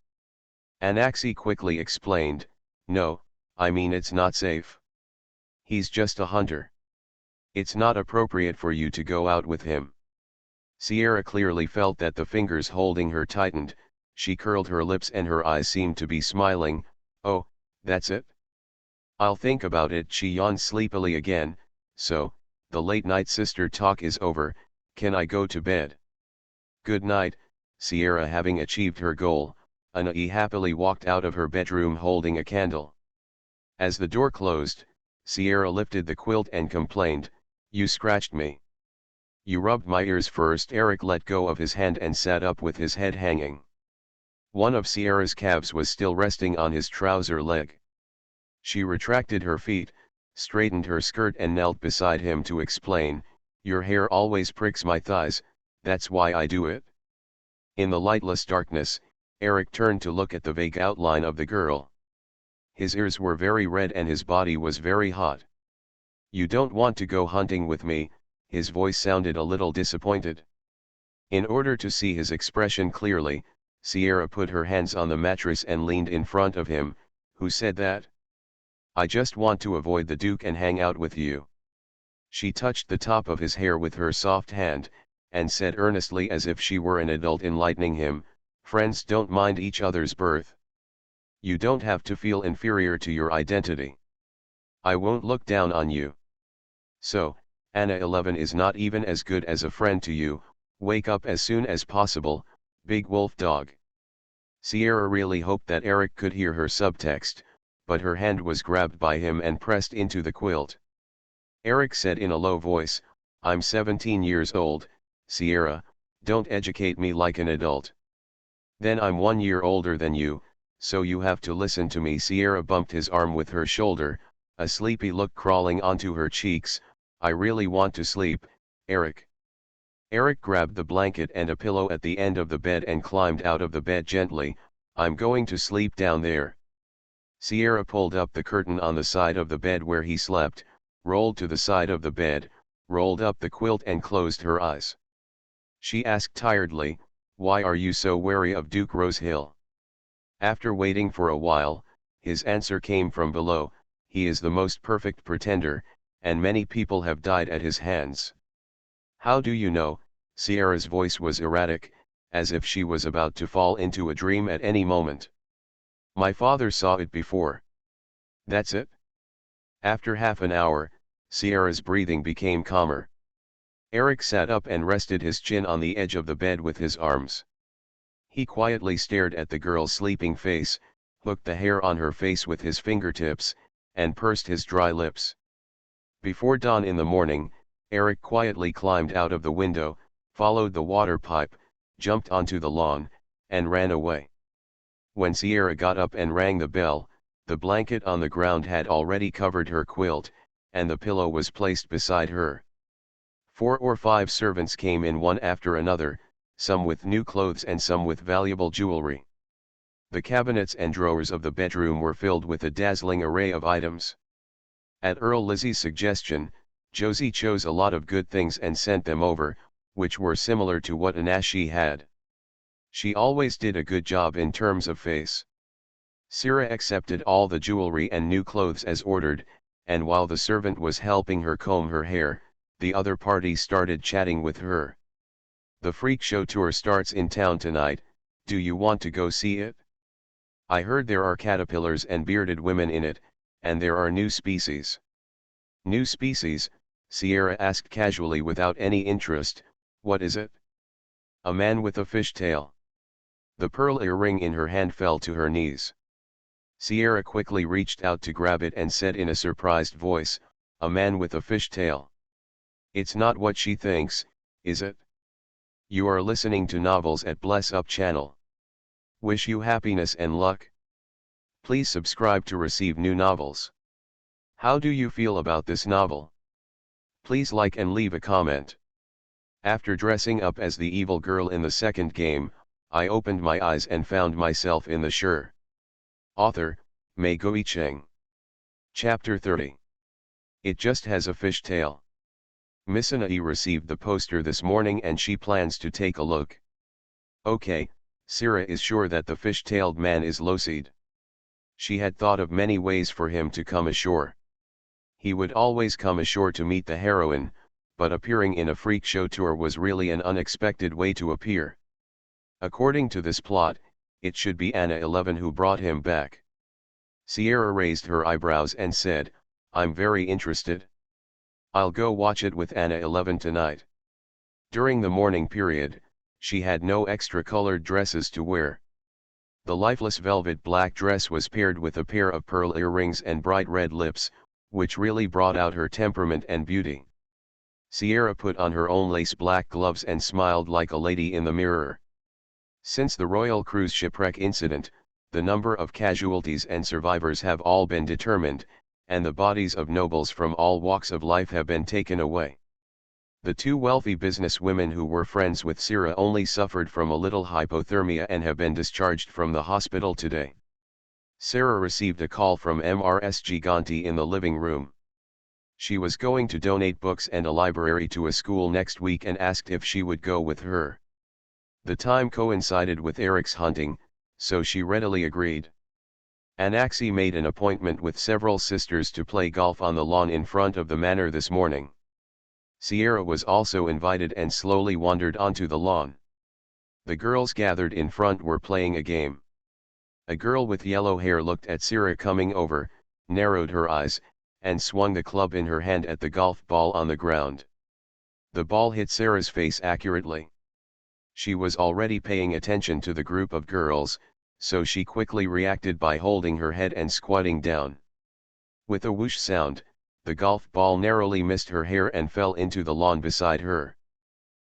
Anaxi quickly explained, no, I mean it's not safe. He's just a hunter. It's not appropriate for you to go out with him. Sierra clearly felt that the fingers holding her tightened, she curled her lips and her eyes seemed to be smiling. Oh, that's it? I'll think about it. She yawned sleepily again. So, the late night sister talk is over, can I go to bed? Good night. Sierra having achieved her goal, Anna E happily walked out of her bedroom holding a candle. As the door closed, Sierra lifted the quilt and complained, you scratched me. You rubbed my ears first. Eric let go of his hand and sat up with his head hanging. One of Sierra's calves was still resting on his trouser leg. She retracted her feet, straightened her skirt and knelt beside him to explain, your hair always pricks my thighs, that's why I do it. In the lightless darkness, Eric turned to look at the vague outline of the girl. His ears were very red and his body was very hot. You don't want to go hunting with me, his voice sounded a little disappointed. In order to see his expression clearly, Sierra put her hands on the mattress and leaned in front of him. Who said that? I just want to avoid the Duke and hang out with you. She touched the top of his hair with her soft hand, and said earnestly as if she were an adult enlightening him, friends don't mind each other's birth. You don't have to feel inferior to your identity. I won't look down on you. So, Anna 11 is not even as good as a friend to you. Wake up as soon as possible, big wolf dog. Sierra really hoped that Eric could hear her subtext, but her hand was grabbed by him and pressed into the quilt. Eric said in a low voice, I'm 17 years old, Sierra, don't educate me like an adult. Then I'm 1 year older than you, so you have to listen to me. Sierra bumped his arm with her shoulder, a sleepy look crawling onto her cheeks. I really want to sleep, Eric. Eric grabbed the blanket and a pillow at the end of the bed and climbed out of the bed gently. I'm going to sleep down there. Sierra pulled up the curtain on the side of the bed where he slept, rolled to the side of the bed, rolled up the quilt and closed her eyes. She asked tiredly, why are you so wary of Duke Rosehill? After waiting for a while, his answer came from below, he is the most perfect pretender, and many people have died at his hands. How do you know? Sierra's voice was erratic, as if she was about to fall into a dream at any moment. My father saw it before. That's it? After half an hour, Sierra's breathing became calmer. Eric sat up and rested his chin on the edge of the bed with his arms. He quietly stared at the girl's sleeping face, hooked the hair on her face with his fingertips, and pursed his dry lips. Before dawn in the morning, Eric quietly climbed out of the window, followed the water pipe, jumped onto the lawn, and ran away. When Sierra got up and rang the bell, The blanket on the ground had already covered her quilt, and the pillow was placed beside her. 4 or 5 servants came in one after another, some with new clothes and some with valuable jewelry. The cabinets and drawers of the bedroom were filled with a dazzling array of items. At Earl Lizzie's suggestion, Josie chose a lot of good things and sent them over, which were similar to what Anashi had. She always did a good job in terms of face. Sira accepted all the jewelry and new clothes as ordered, and while the servant was helping her comb her hair, the other party started chatting with her. The freak show tour starts in town tonight, do you want to go see it? I heard there are caterpillars and bearded women in it, and there are new species. New species? Sierra asked casually without any interest, what is it? A man with a fish tail. The pearl earring in her hand fell to her knees. Sierra quickly reached out to grab it and said in a surprised voice, a man with a fish tail. It's not what she thinks, is it? You are listening to Novels at Bless Up channel. Wish you happiness and luck. Please subscribe to receive new novels. How do you feel about this novel? Please like and leave a comment. After dressing up as the evil girl in the second game, I opened my eyes and found myself in the shore. Author, Mei Goicheng. Chapter 30. It just has a fish tail. Miss Anai received the poster this morning and she plans to take a look. Okay, Sira is sure that the fish-tailed man is Loseed. She had thought of many ways for him to come ashore. He would always come ashore to meet the heroine, but appearing in a freak show tour was really an unexpected way to appear. According to this plot, it should be Anna 11 who brought him back. Sierra raised her eyebrows and said, I'm very interested. I'll go watch it with Anna 11 tonight. During the morning period, she had no extra colored dresses to wear. The lifeless velvet black dress was paired with a pair of pearl earrings and bright red lips, which really brought out her temperament and beauty. Sierra put on her own lace black gloves and smiled like a lady in the mirror. Since the Royal Cruise shipwreck incident, the number of casualties and survivors have all been determined, and the bodies of nobles from all walks of life have been taken away. The 2 wealthy businesswomen who were friends with Sira only suffered from a little hypothermia and have been discharged from the hospital today. Sarah received a call from Mrs. Giganti in the living room. She was going to donate books and a library to a school next week and asked if she would go with her. The time coincided with Eric's hunting, so she readily agreed. Anaxi made an appointment with several sisters to play golf on the lawn in front of the manor this morning. Sierra was also invited and slowly wandered onto the lawn. The girls gathered in front were playing a game. A girl with yellow hair looked at Sierra coming over, narrowed her eyes, and swung the club in her hand at the golf ball on the ground. The ball hit Sarah's face accurately. She was already paying attention to the group of girls, so she quickly reacted by holding her head and squatting down. With a whoosh sound, the golf ball narrowly missed her hair and fell into the lawn beside her.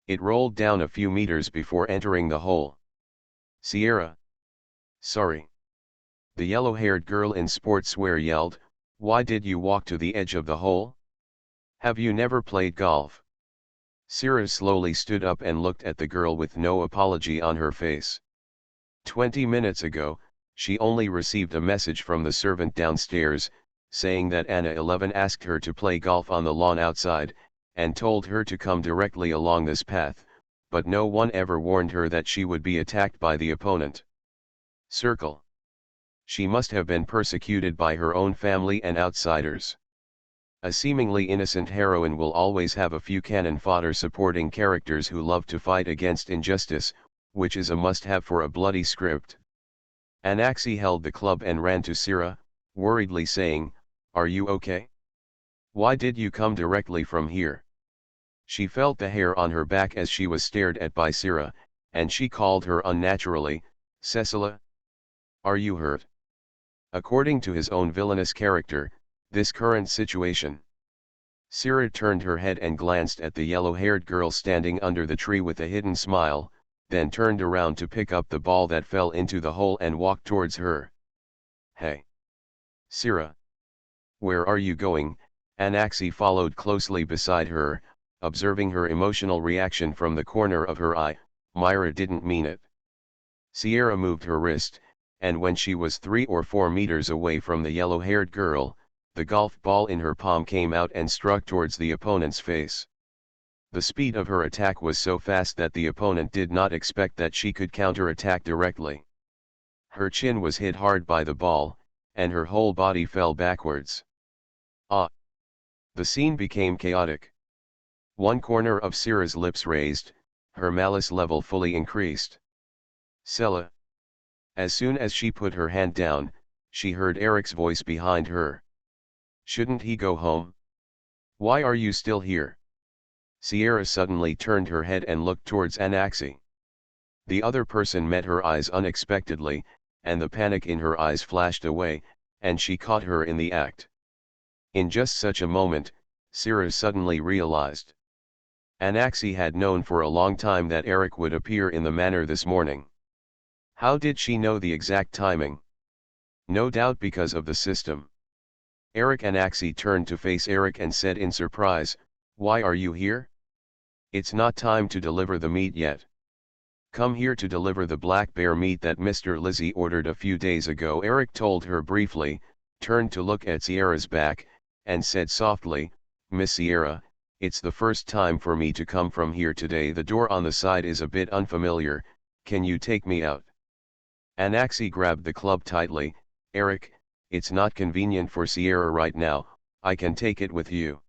It rolled down a few meters before entering the hole. Sierra. Sorry. The yellow-haired girl in sportswear yelled, why did you walk to the edge of the hole? Have you never played golf? Sierra slowly stood up and looked at the girl with no apology on her face. 20 minutes ago, she only received a message from the servant downstairs, saying that Anna 11 asked her to play golf on the lawn outside, and told her to come directly along this path, but no one ever warned her that she would be attacked by the opponent. Circle. She must have been persecuted by her own family and outsiders. A seemingly innocent heroine will always have a few cannon fodder supporting characters who love to fight against injustice, which is a must-have for a bloody script. Anaxi held the club and ran to Sira, worriedly saying, are you okay? Why did you come directly from here? She felt the hair on her back as she was stared at by Sira, and she called her unnaturally, Cecilia. Are you hurt? According to his own villainous character, this current situation. Sira turned her head and glanced at the yellow-haired girl standing under the tree with a hidden smile, then turned around to pick up the ball that fell into the hole and walked towards her. Hey! Sira. Where are you going? Anaxi followed closely beside her, observing her emotional reaction from the corner of her eye. Myra didn't mean it. Sierra moved her wrist, and when she was 3 or 4 meters away from the yellow-haired girl, the golf ball in her palm came out and struck towards the opponent's face. The speed of her attack was so fast that the opponent did not expect that she could counter-attack directly. Her chin was hit hard by the ball, and her whole body fell backwards. Ah! The scene became chaotic. One corner of Sierra's lips raised, her malice level fully increased. Sella. As soon as she put her hand down, she heard Eric's voice behind her. Shouldn't he go home? Why are you still here? Sierra suddenly turned her head and looked towards Anaxi. The other person met her eyes unexpectedly, and the panic in her eyes flashed away, and she caught her in the act. In just such a moment, Sierra suddenly realized. Anaxi had known for a long time that Eric would appear in the manor this morning. How did she know the exact timing? No doubt because of the system. Eric. Anaxi turned to face Eric and said in surprise, "Why are you here? It's not time to deliver the meat yet. Come here to deliver the black bear meat that Mr. Lizzie ordered a few days ago." Eric told her briefly, turned to look at Sierra's back, and said softly, "Miss Sierra, it's the first time for me to come from here today. The door on the side is a bit unfamiliar, can you take me out?" Anaxi grabbed the club tightly. "Eric, it's not convenient for Sierra right now, I can take it with you."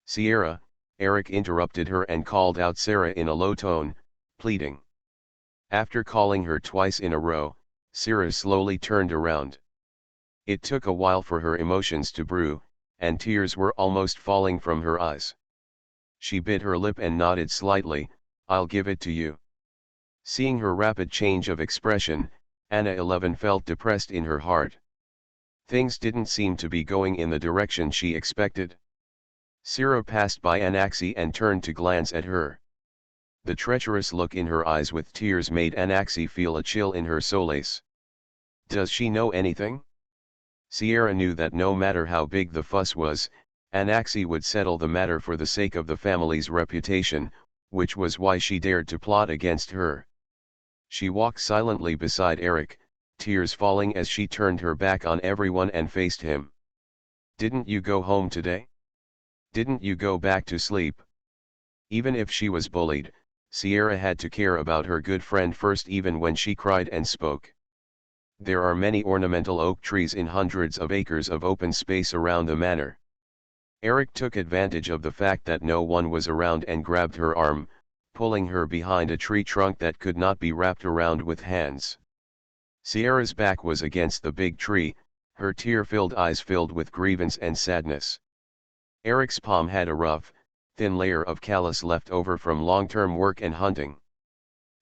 "Sierra," Eric interrupted her and called out Sarah in a low tone, pleading. After calling her twice in a row, Sierra slowly turned around. It took a while for her emotions to brew, and tears were almost falling from her eyes. She bit her lip and nodded slightly, "I'll give it to you." Seeing her rapid change of expression, Anna 11 felt depressed in her heart. Things didn't seem to be going in the direction she expected. Sierra passed by Anaxi and turned to glance at her. The treacherous look in her eyes with tears made Anaxi feel a chill in her solace. Does she know anything? Sierra knew that no matter how big the fuss was, Anaxi would settle the matter for the sake of the family's reputation, which was why she dared to plot against her. She walked silently beside Eric, tears falling as she turned her back on everyone and faced him. "Didn't you go home today? Didn't you go back to sleep?" Even if she was bullied, Sierra had to care about her good friend first, even when she cried and spoke. There are many ornamental oak trees in hundreds of acres of open space around the manor. Eric took advantage of the fact that no one was around and grabbed her arm, pulling her behind a tree trunk that could not be wrapped around with hands. Sierra's back was against the big tree, her tear-filled eyes filled with grievance and sadness. Eric's palm had a rough, thin layer of callus left over from long-term work and hunting.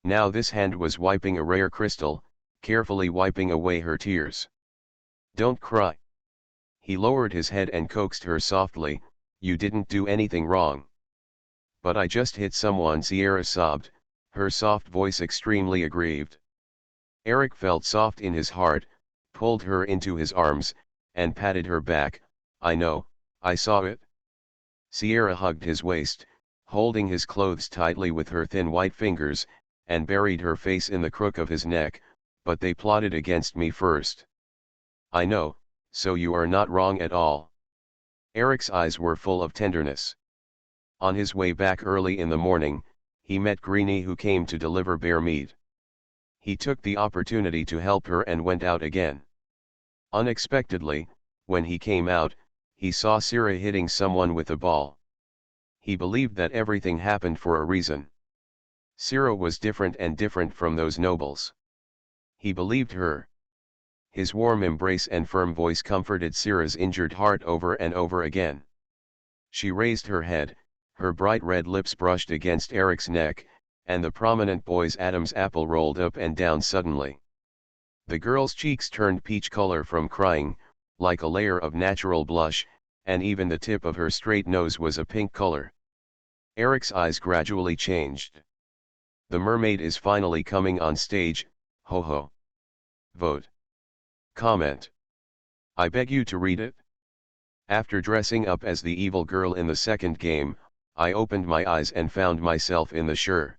Now this hand was wiping a rare crystal, carefully wiping away her tears. "Don't cry." He lowered his head and coaxed her softly, "You didn't do anything wrong." "But I just hit someone," Sierra sobbed, her soft voice extremely aggrieved. Eric felt soft in his heart, pulled her into his arms, and patted her back. "I know, I saw it." Sierra hugged his waist, holding his clothes tightly with her thin white fingers, and buried her face in the crook of his neck, "But they plotted against me first." "I know, so you are not wrong at all." Eric's eyes were full of tenderness. On his way back early in the morning, he met Greenie, who came to deliver bear meat. He took the opportunity to help her and went out again. Unexpectedly, when he came out, he saw Sierra hitting someone with a ball. He believed that everything happened for a reason. Sierra was different and different from those nobles. He believed her. His warm embrace and firm voice comforted Sierra's injured heart over and over again. She raised her head, her bright red lips brushed against Eric's neck, and the prominent boy's Adam's apple rolled up and down suddenly. The girl's cheeks turned peach color from crying, like a layer of natural blush, and even the tip of her straight nose was a pink color. Eric's eyes gradually changed. The mermaid is finally coming on stage, ho ho. Vote. Comment. I beg you to read it. After dressing up as the evil girl in the second game, I opened my eyes and found myself in the Sure.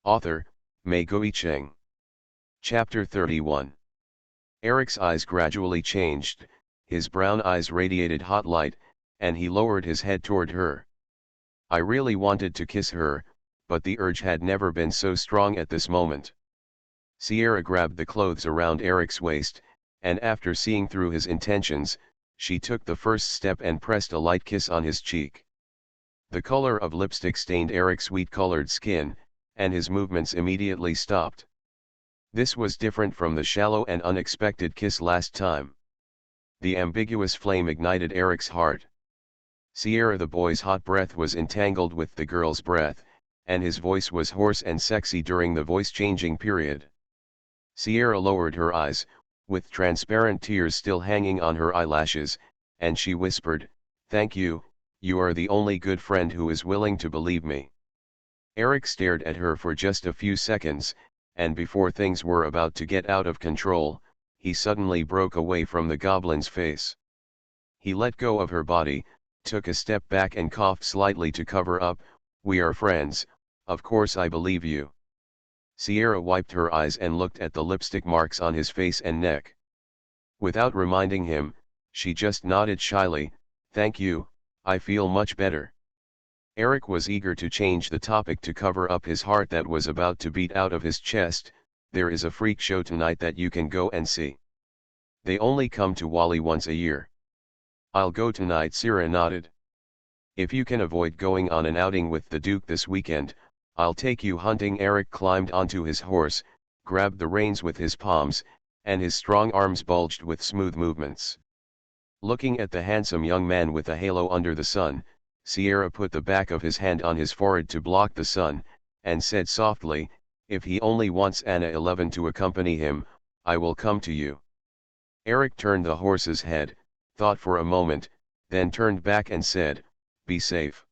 Author, Mei Cheng. Chapter 31. Eric's eyes gradually changed, his brown eyes radiated hot light, and he lowered his head toward her. I really wanted to kiss her, but the urge had never been so strong at this moment. Sierra grabbed the clothes around Eric's waist, and after seeing through his intentions, she took the first step and pressed a light kiss on his cheek. The color of lipstick stained Eric's wheat-colored skin, and his movements immediately stopped. This was different from the shallow and unexpected kiss last time. The ambiguous flame ignited Eric's heart. Sierra the boy's hot breath was entangled with the girl's breath, and his voice was hoarse and sexy during the voice-changing period. Sierra lowered her eyes, with transparent tears still hanging on her eyelashes, and she whispered, "Thank you, you are the only good friend who is willing to believe me." Eric stared at her for just a few seconds, and before things were about to get out of control, he suddenly broke away from the goblin's face. He let go of her body, took a step back and coughed slightly to cover up, "We are friends, of course I believe you." Sierra wiped her eyes and looked at the lipstick marks on his face and neck. Without reminding him, she just nodded shyly, "Thank you, I feel much better." Eric was eager to change the topic to cover up his heart that was about to beat out of his chest. "There is a freak show tonight that you can go and see. They only come to Wally once a year." "I'll go tonight," Sierra nodded. "If you can avoid going on an outing with the Duke this weekend, I'll take you hunting." Eric climbed onto his horse, grabbed the reins with his palms, and his strong arms bulged with smooth movements. Looking at the handsome young man with a halo under the sun, Sierra put the back of his hand on his forehead to block the sun, and said softly, "If he only wants Anna 11 to accompany him, I will come to you." Eric turned the horse's head, thought for a moment, then turned back and said, "Be safe."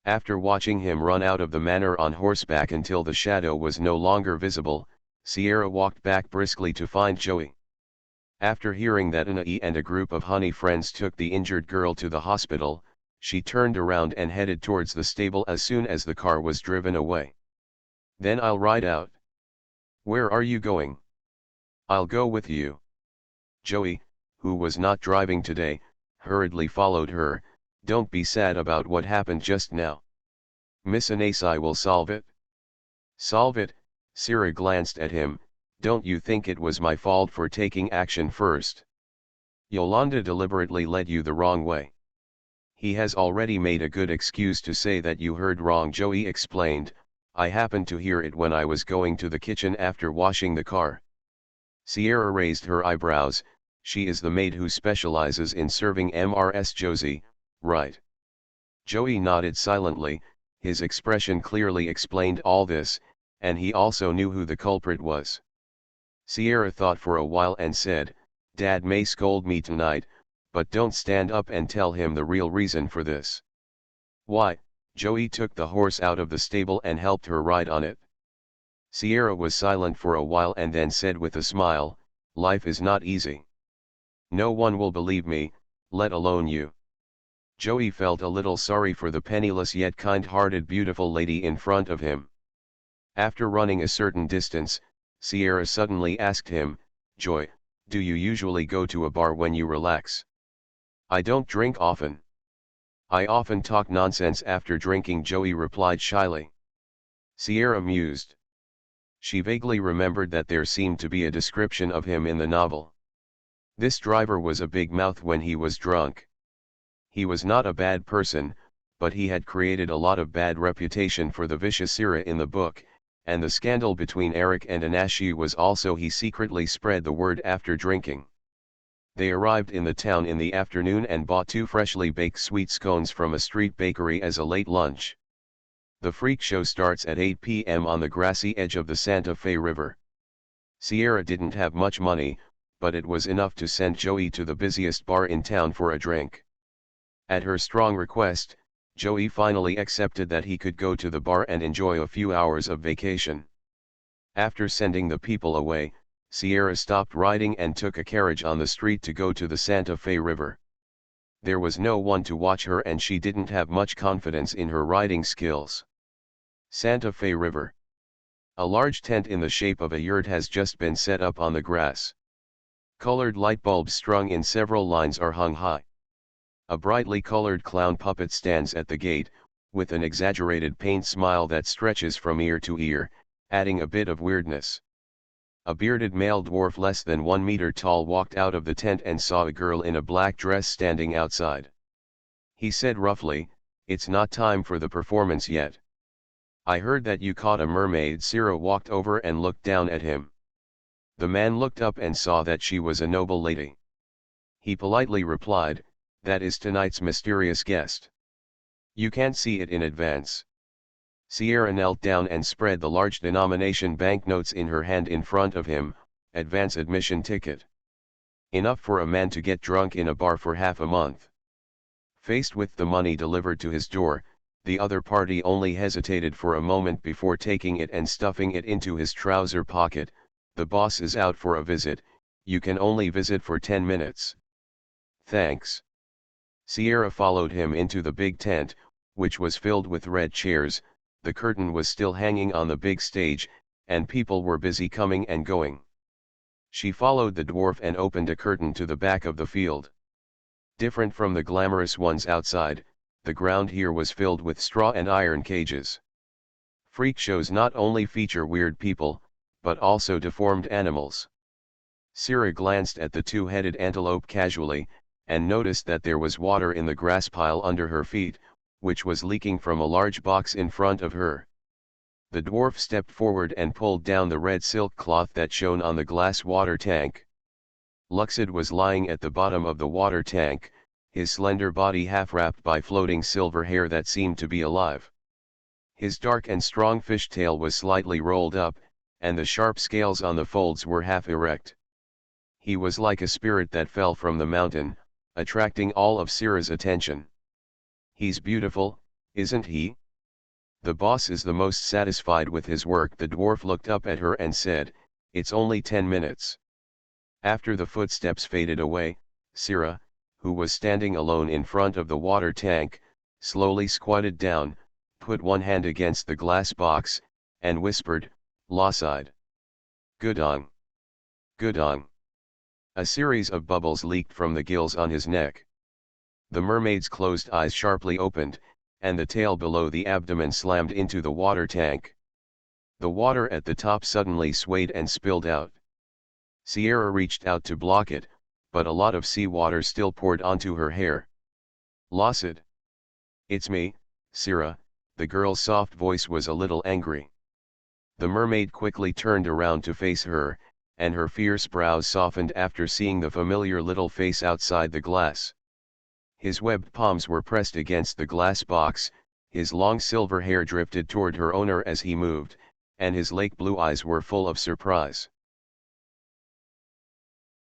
After watching him run out of the manor on horseback until the shadow was no longer visible, Sierra walked back briskly to find Joey. After hearing that Anna and a group of honey friends took the injured girl to the hospital, she turned around and headed towards the stable as soon as the car was driven away. "Then I'll ride out." "Where are you going?" "I'll go with you." Joey, who was not driving today, hurriedly followed her. "Don't be sad about what happened just now. Miss Anasai will solve it." "Solve it?" Sierra glanced at him. "Don't you think it was my fault for taking action first? Yolanda deliberately led you the wrong way." "He has already made a good excuse to say that you heard wrong," Joey explained. "I happened to hear it when I was going to the kitchen after washing the car." Sierra raised her eyebrows. "She is the maid who specializes in serving Mrs. Josie, right?" Joey nodded silently. His expression clearly explained all this, and he also knew who the culprit was. Sierra thought for a while and said, "Dad may scold me tonight, but don't stand up and tell him the real reason for this." "Why?" Joey took the horse out of the stable and helped her ride on it. Sierra was silent for a while and then said with a smile, "Life is not easy. No one will believe me, let alone you." Joey felt a little sorry for the penniless yet kind-hearted beautiful lady in front of him. After running a certain distance, Sierra suddenly asked him, "Joy, do you usually go to a bar when you relax?" "I don't drink often." "I often talk nonsense after drinking," Joey replied shyly. Sierra mused. She vaguely remembered that there seemed to be a description of him in the novel. This driver was a big mouth when he was drunk. He was not a bad person, but he had created a lot of bad reputation for the vicious Sierra in the book, and the scandal between Eric and Anashi was also he secretly spread the word after drinking. They arrived in the town in the afternoon and bought 2 freshly baked sweet scones from a street bakery as a late lunch. The freak show starts at 8 p.m. on the grassy edge of the Santa Fe River. Sierra didn't have much money, but it was enough to send Joey to the busiest bar in town for a drink. At her strong request, Joey finally accepted that he could go to the bar and enjoy a few hours of vacation. After sending the people away, Sierra stopped riding and took a carriage on the street to go to the Santa Fe River. There was no one to watch her and she didn't have much confidence in her riding skills. Santa Fe River. A large tent in the shape of a yurt has just been set up on the grass. Colored light bulbs strung in several lines are hung high. A brightly colored clown puppet stands at the gate, with an exaggerated paint smile that stretches from ear to ear, adding a bit of weirdness. A bearded male dwarf less than 1 meter tall walked out of the tent and saw a girl in a black dress standing outside. He said roughly, "It's not time for the performance yet. I heard that you caught a mermaid." Sierra walked over and looked down at him. The man looked up and saw that she was a noble lady. He politely replied, "That is tonight's mysterious guest. You can't see it in advance." Sierra knelt down and spread the large denomination banknotes in her hand in front of him. Advance admission ticket. Enough for a man to get drunk in a bar for half a month. Faced with the money delivered to his door, the other party only hesitated for a moment before taking it and stuffing it into his trouser pocket. "The boss is out for a visit, you can only visit for 10 minutes. Thanks." Sierra followed him into the big tent, which was filled with red chairs. The curtain was still hanging on the big stage, and people were busy coming and going. She followed the dwarf and opened a curtain to the back of the field. Different from the glamorous ones outside, the ground here was filled with straw and iron cages. Freak shows not only feature weird people, but also deformed animals. Sierra glanced at the two-headed antelope casually, and noticed that there was water in the grass pile under her feet, which was leaking from a large box in front of her. The dwarf stepped forward and pulled down the red silk cloth that shone on the glass water tank. Luxid was lying at the bottom of the water tank, his slender body half wrapped by floating silver hair that seemed to be alive. His dark and strong fishtail was slightly rolled up, and the sharp scales on the folds were half erect. He was like a spirit that fell from the mountain, attracting all of Sierra's attention. "He's beautiful, isn't he?" "The boss is the most satisfied with his work." The dwarf looked up at her and said, "It's only 10 minutes. After the footsteps faded away, Sierra, who was standing alone in front of the water tank, slowly squatted down, put one hand against the glass box, and whispered, "Losside. Goodong. Goodong." A series of bubbles leaked from the gills on his neck. The mermaid's closed eyes sharply opened, and the tail below the abdomen slammed into the water tank. The water at the top suddenly swayed and spilled out. Sierra reached out to block it, but a lot of seawater still poured onto her hair. "Losside. It's me, Sierra." The girl's soft voice was a little angry. The mermaid quickly turned around to face her, and her fierce brows softened after seeing the familiar little face outside the glass. His webbed palms were pressed against the glass box, his long silver hair drifted toward her owner as he moved, and his lake blue eyes were full of surprise.